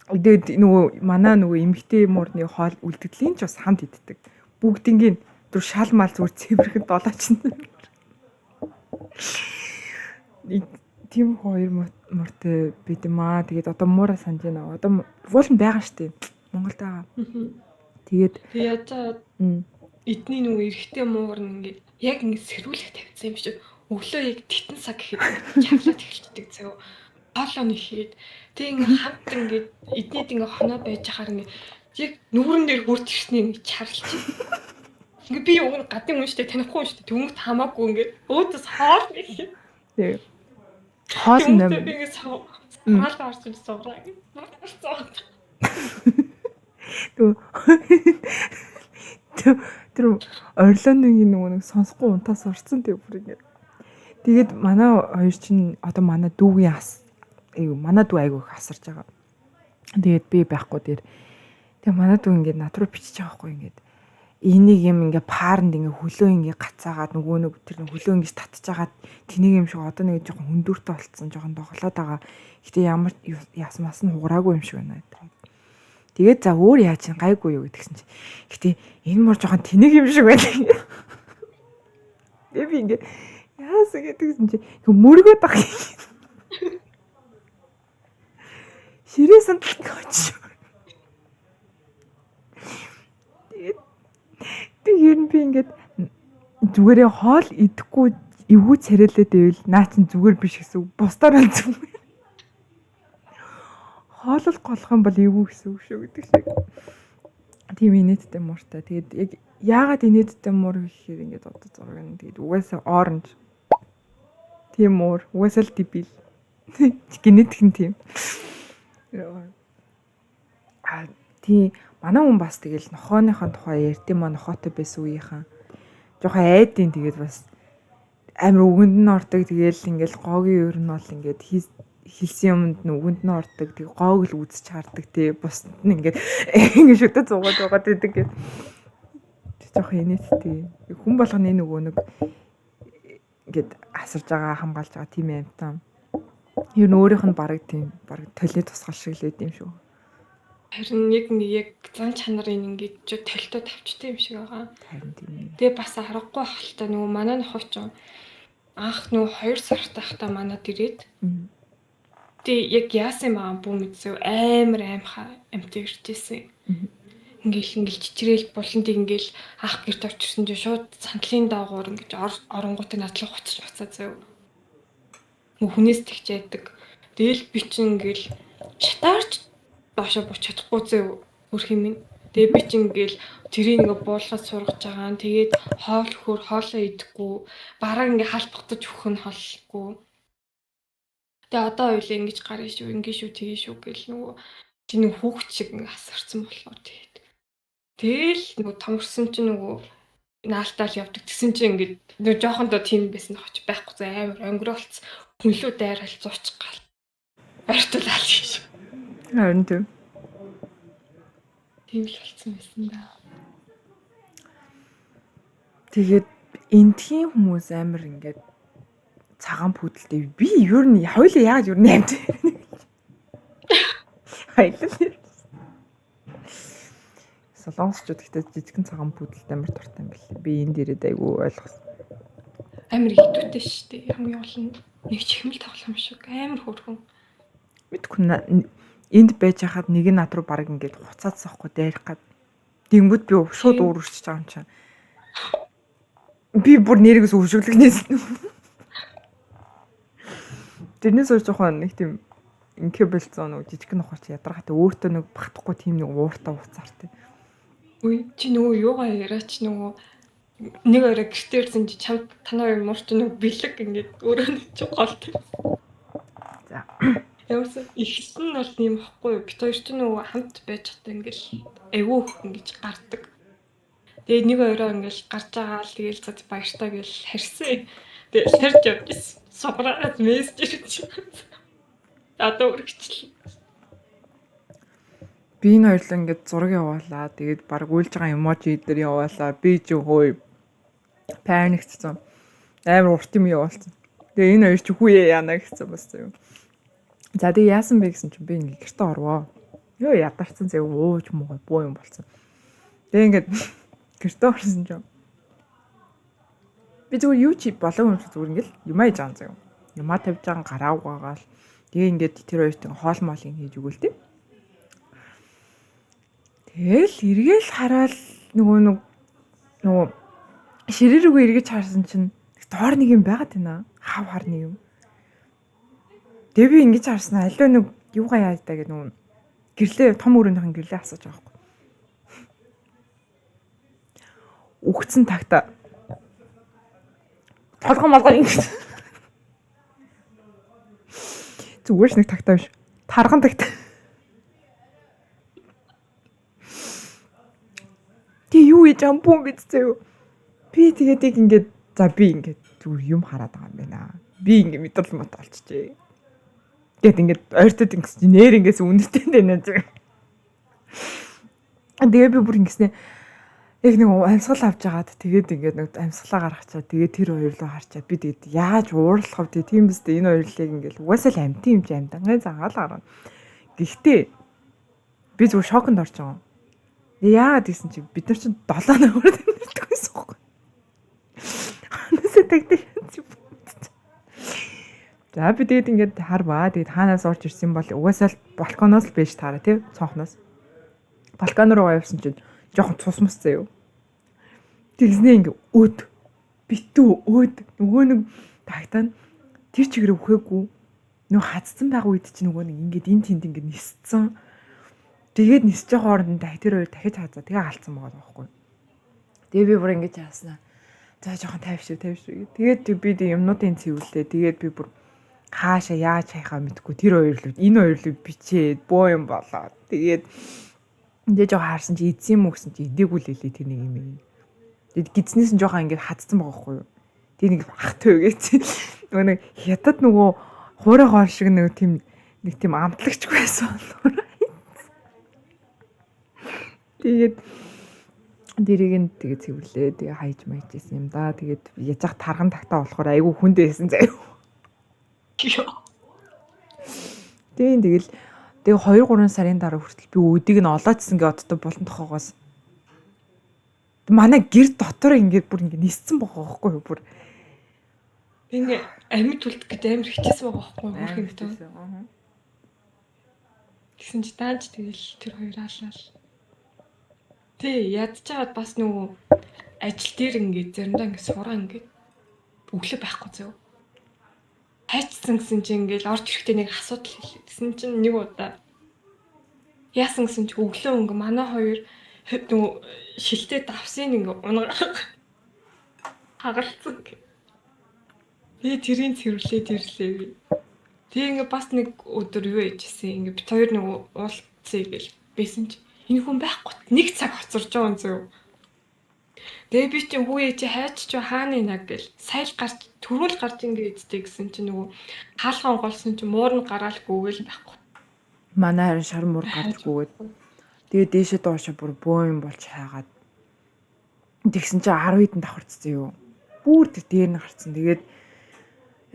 Speaker 2: Тэгээд нөгөө манай нөгөө эмэгтэй муурны хоол үлдгэдлийн ч бас хамт иддэг. Бүгдийг нь түр шал мал зүгээр цэвэрхэн долооч. Тийм хоёр муртай бид маа. Тэгээд одоо муура санаж байна. Одоо уулын байгаа штеп Монголд байгаа. Тэгээд
Speaker 3: яаж эдний нөгөө эрэгтэй муур нь ингээд яг ингээд сэрүүлэх тавьсан юм шиг өглөө яг титэн цаг гэхэд чаглаад эхэлчихдэг заяа. Хоолоо нэхэд тэг ингээд хамт ингээд эднийд ингээд хоноо байж хахаар ингээд яг нүрэн дээр хүрт ирсний ингээд чарлж. Ингээд би уг гадын хүн штэ танихгүй хүн штэ төвөнд хамаагүй ингээд өөдөөс хоол нэхэд.
Speaker 2: Тэг. Хоол нэм.
Speaker 3: Би ингээд хоол гарч ирсэн сураа.
Speaker 2: Тэр орлооны нэг сонсохгүй унтаас урцсан тэг бүр ингэ. Тэгээд манай хоёр чинь одоо манай дүүгийн манай дүү айгүй их асарч байгаа. Тэгээд би байхгүй дээр. Тэгээд манай дүү ингэ над руу бичиж байгаа хгүй ингэ. энийг юм ингээ паарнд ингээ хөлөө ингээ гацаагаад нөгөө нэг тэр хөлөө ингээ татчихагаад тэнийг юм шиг одоо нэг жоохон хүндүртэй болцсон жоохон доголоод байгаа. Гэтэ ямар яасан мас нь хугараагүй юм шиг байна. Тэгээд за өөр яаж чинь гайгүй юу гэдгсэн чи. Гэтэ энэ мөр жоохон тэнэг юм шиг байна. Би ингээ яасан гэдгсэн чи мөргөөд байгаа. Ширээсэн төгөөч. Тэгээд би ингээд зүгээрээ хоол идэхгүй эвгүй царайлаад байвал наа чин зүгээр биш гэсэн. Бусдаар нь зүгээр. Хоолол голох юм бол эвгүй гэсэн үг шүү гэдэг шиг. Тийм инээдтэй мууртай. Тэгээд яг яагаад инээдтэй муур гэхээр ингээд одоо зураг нь тэгээд угаасаа оранж. Тийм муур, угаасаа л дибил. Генетик нь тийм. Тийм манай хүн бас тэгэл нохооныхон тухай ярьдсан маа нохоотой байсан үеийнхэн жоохон айдын тэгээд бас амар үгэнд нь ордог тэгэл ингээл гоогийн өөр нь бол ингээд хэлсэн юмд нь үгэнд нь ордог тэг гоог л үзэж хардаг тий бусд нь ингээд ингээд шүтэ зугаад байгаа гэдэг жоохон инээдтэй хүн болгоны нөгөө нэг ингээд асарж байгаа хамгаалж байгаа тийм амтан ер нь өөрийнх нь бараг тийм бараг толио тусгал шиг л байд юм шүү.
Speaker 3: Харин яг зан чанарын ингээд ч толтой тавчтай юм шиг байгаа.
Speaker 2: Харин тийм.
Speaker 3: Тэгээ бас харахгүй хальтаа нөгөө манай нохооч анх нөгөө 2 сартай хата манад ирээд. Тэгээ яг яасан байгаа бүү мэдсэв амар аимхаа амт ирчихсэн. Ингээл чичрээл булантыг ингээл ах гэрт очирсан чинь шууд сандлын даагуур ингэж оронгуудыг надлах хуцаж заяа. Хүнээс тэгчээдэг. Тэгэл би чинь ингээл шатаарч доошо буч чадахгүй зөө хөрх юм. Тэгээ би чинь ингээл тэрийг ингээ буулгаж сургаж байгаа. Тэгээд хоолоо идэхгүй. Бараг ингээ халбахтаж өгөх нь холхгүй. Тэгээ одоо ойлаа ингэж гарна шүү, ингэ шүү, тэгээ шүү гэл нөгөө чинь хүүхд шиг ингээ асарсан болохоор тэгээд. Тэгэл нөгөө томорсон чинь нөгөө наалтаал явдаг. Тэгсэн чинь ингээ нөгөө жоохондоо тийм байсан хоч байхгүй заа амар өнгөрөөлц. Хүнлүү дайрал зуучих гал. Артуулаад гэж.
Speaker 2: Харин тийм.
Speaker 3: Тийм л болсон байсан да.
Speaker 2: Тэгээд энтхийн хүмүүс амар ингээд цагаан пүүдэлтэй. Би ер нь хоёулаа яаж ер нь амт. Хоёулаа. Солонгосчууд гэхдээ жижигхэн цагаан пүүдэлтэй амар дуртай юм байна. Би энэ дээрээ айгүй ойлгосон.
Speaker 3: Амар хитүүтэй шүү дээ. Хамгийн гол нь нэг чихмэл тоглоом шиг амар хөөрхөн.
Speaker 2: Мэдгүй энд байж хахад нэг нь над руу баг ингээд хуцаацсахгүй дайрах гад. Тэнгүүд би шууд уурч байгаа юм чинь. Би бүр нэрээс өвшөглөгнээс. Тэрнээс өөр жоохон нэг тийм инкэ болцсон нэг жижиг нохоч ядаргатай өөртөө нэг багтахгүй тийм нэг ууртаа уцаартай.
Speaker 3: Үй чи нөгөө юугаа яриач нөгөө нэг орой гэртээрсэн чи чамд танаа юм мурч нэг бэлэг ингээд өөрөө нэг ч голтой.
Speaker 2: За.
Speaker 3: Ямарсан ихсэн нь бол юм ихгүй бит хоёр ч нөгөө хамт байж чадсан ингээл айгүй ингэж гардаг. Тэгээ нэг орой ингээл гарч байгаа л тэгээл цад баяртай гэл харьсан. Тэгээ сарж явчихсан. Сугараад мессеж ирж байна. Одоо үргэлжлээ.
Speaker 2: Би энэ хоёрлаа ингээд зураг явуулаа. Тэгээд баг уйлж байгаа эможи дээр явуулаа. Би ч хөөе. Паникцсан. Амар урт юм явуулсан. Тэгээ энэ хоёр ч хүүе яана гэсэн бас юм. За тэгээ яасан бэ гэсэн чинь би ингээд гэртээ орвоо. Йоо ядарсан зэ ууж муугаа буу юм болсон. Тэгээ ингээд гэртээ орсон чинь би зүгээр юу чи болов юм шиг зүгээр ингээд юмаа хийж байгаа юм. Юмаа тавьж байгаа гараа угаагаал. Тэгээ ингээд тэр хоёрт хоол моолын хийж өгөөл тээ. Тэгэл эргээл хараад нөгөө ширээргүй эргэж харсан чинь доор нэг юм байгаад байна. Хав хар нэг юм. Тэгээ би ингэж харсан аливаа нэг юугаа яаж таа гэх нөгөө гэрлээ том өрөөнийхэн гэрлээ асууж байгаа байхгүй. Үгцэн тагта. Толгой молгоо ингэж. Зүгээрс нэг тагтаа биш. Тарган тагтаа. Тэг юу гэж ампун бицтэй юу? Би тэгээд ингээд за би ингээд зүгээр юм хараад байгаа юм байна. Би ингээд мэдрэл мот олчихжээ. Гэт ингээд ойртод ингээд нэр ингээс үнэтэй байна зү. Тэгээ би бүр ингэснэ. Яг нэг амьсгал авч яагаад тэгээд ингээд нэг амьсгалаа гаргачаад тэгээд тэр хоёр руу харчаад би тэгээд яаж уурлах вэ тийм биз дээ энэ хоёрлыг ингээд угаасаа л амт юм чи амтангаа заагаал гарна. Гэхдээ би зүгээр шоконд орж байгаа. Яагаад гэсэн чи бид нар чинь 7 нөмөр тэмдэлдэг байсан байхгүй. Ханасаа тэгдэг чи. За би тэгээд ингээд харваа. Тэгээд хаанаас орж ирсэн бол угаасаа л балконоос л байж таараа тий цонхноос. Балкон руу явсан чинь жоохон цус мус заяа. Тэгснээ ингээ битүү нөгөө нэг тагтаа тэр чигээр өвхөөгүй нөгөө хацсан байгаа үед чи нөгөө нэг ингээд эн тэнд ингээд нисцэн. Тэгээд нисэж байгаа хооронд тэр хоёр дахиж хазаа тэгээ алдсан байгаа байхгүй. Тэгээ би бүр ингэж яаснаа. За жоохон тайвшир. Тэгээд би юмнуудын цэвэрлээ. Тэгээд би бүр хаашаа яаж хайхаа мэдгүй тэр хоёр л энэ хоёр л бичээд боо юм болоо. Тэгээд энэ жоохон харсан чи эзэн юм гэсэн чи идээгүй л хэлээ тэр нэг юм. Тэгээд гидснээс нь жоохон ингээд хадсан байгаа байхгүй юу. Тэр нэг ах төв гэж. Нөгөө нэг хятад нөгөө хуурай хоол шиг нэг тийм амтлагч байсан болоо. Тэгээд дэрийг нь тэгээд цэвэрлээ. Тэгээд хайж маячсан юм да. Тэгээд яжах тарган тагтаа болохоор айгүй хүндээсэн заяа. Тэгээд 2-3 сарын дараа хүртэл би өдийг нь олоодсэн гэж боддог болон тохоогоос. Манай гэр дотор ингээд бүр ингээд ниссэн байгаа байхгүй юу бүр.
Speaker 3: Ингээ амьд үлдэх гэдэг амар хичээсэн байгаа байхгүй юу хөрх юм даа. Тэгсэн чи дааж тэгэл тэр хоёр аалал. Тэ ядчихад бас нөгөө ажил дээр ингээд заримдаа ингээд сураа ингээд өглөө байхгүй зөө. Хайцсан гэсэн чинь ингээд орж ирэхдээ нэг асуудал хэлээ. Тэгсэн чинь нэг удаа яасан гэсэн чи өглөө ингээ манай хоёр нөгөө шилтээ давсын ингээ хагалцсан. Тэгээ тэрийн цэвэрлээд ирлээ би. Тэгээ ингээ бас нэг өдөр юу яжсэн ингээ бит хоёр нөгөө уулзъя гэж байсан чи энэ хүн байхгүй нэг цаг хоцорж байгаа юм зөө. Тэгээ би чи хүүе чи хайч чи хааны наг гэл сайл гарч төрүүл гарч ингээ идтэй гэсэн чи нөгөө хаалхан голсон чи муурн гараалгүйгээл байхгүй.
Speaker 2: Манай харин шар муур гарчгүйгээд тэгээ дээшээ доошо бүр бөө юм болж хайгаад тэгсэн чи 10 хэдэн давхарцсан юу. Бүр тэр дээр нь гарцсан. Тэгээд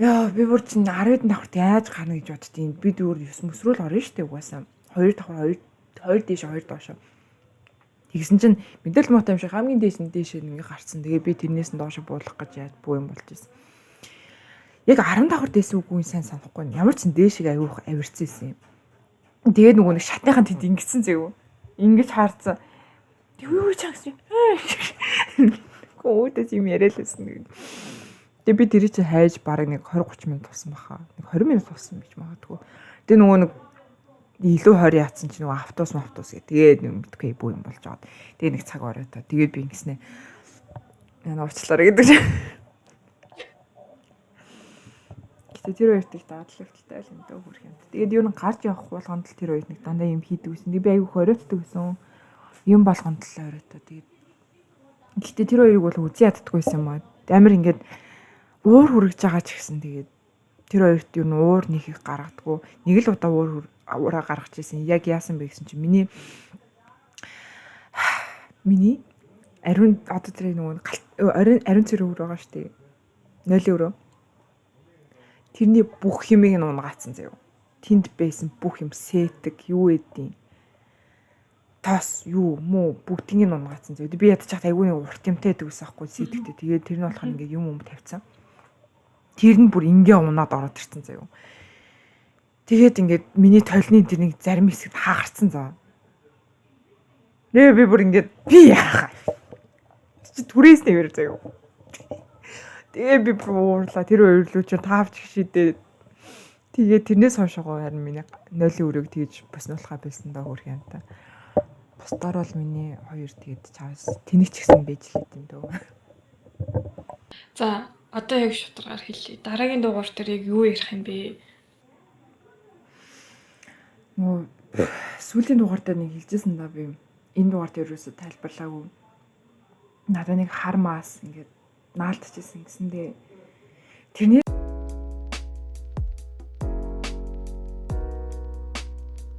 Speaker 2: яа би бүр чинь 10 хэдэн давхарт яаж гарна гэж боддtiin. Би дүүр 9 мөсрүүл орно штэ угаасаа. 2 давхар 2 дээш 2 доошо. Тэгсэн чинь мэдээл муутай юм шиг хамгийн дээшээ нэг гарцсан. Тэгээ би тэрнээс нь доошо буулгах гэж яаж бөө юм болж ирсэн. Яг 10 давхар дээсэн үгүй сайн санахгүй. Ямар ч сан дээшийг аюух авирцсан юм. Тэгээд нөгөө нэг шатныхаа тэнд ингэсэн зэв. Ингэж хаарцсан. Тэг юу чагс юм. Көөдөс юм яриалсэн. Тэг би тэр чи хайж бараг нэг 20-30 минут болсон баха. Нэг 20 минут болсон гэж магадгүй. Тэг нөгөө нэг илүү 20 яатсан чи нөгөө автобус гэ. Тэгээд нэг мэдгүй бүү юм болж байгаа. Тэгээд нэг цаг оройтоо. Тэгээд би ингэснэ. Яна уучлаарай гэдэг чи. Тэр хоёрт их дадлагдaltaй л юм даа хөрх юм. Тэгээд юу н гарч явах болгонд л тэр хоёр нэг дандаа юм хийдэг гэсэн. Би аягүй хориотдаг гэсэн. Юм болгонд л хориотоо. Тэгээд гэхдээ тэр хоёрыг бол үзий яддаггүй байсан юм аа. Амар ингээд уур хүрэж байгаа ч гэсэн тэгээд тэр хоёрт юу н уур нэхийг гаргадаггүй. Нэг л удаа уураа гаргаж ирсэн. Яг яасан бэ гэсэн чинь миний ариун одоо тэр нөгөө ариун цэрэг өр байгаа штэ. 0 өрөө. Тэрний бүх хэмийг нь унгаацсан заяа. Тэнд байсан бүх юм сэтг юу эдийн. Тас юу муу бүгдийг нь унгаацсан заяа. Би ядчих айгүй нэг урт юмтай байдаг гэсэн аахгүй сэтгтэй. Тэгээд тэр нь болохоор ингээ юм тавьсан. Тэр нь бүр ингээ унаад ороод ирсэн заяа. Тэгээд ингээд миний толны тэр нэг зарим хэсэгт хаагарцсан заа. Нэ би бүр ингээд би яахаа. Чи түрээс нэвэр заяа. Тэгээ би уурлаа тэр хоёр руу чи таавч гişидээ. Тэгээ тэрнээс хойшоо харин миний 0-ийн өрөөг тэгж боснуулахаа байсан даа хөрх юм та. Бусдаар бол миний хоёр тэгээд чаас тэнэг ч гэсэн байж л хэдэн дөө.
Speaker 3: За одоо яг шударгаар хэлье. Дараагийн дугаар дээр яг юу ярих юм бэ?
Speaker 2: Нөө сүүлийн дугаар дээр нэг хэлжсэн да би. Энэ дугаар дээр юусоо тайлбарлаагүй. Надад нэг хар маас ингээд наалтчихсэн гэсэндээ тэрний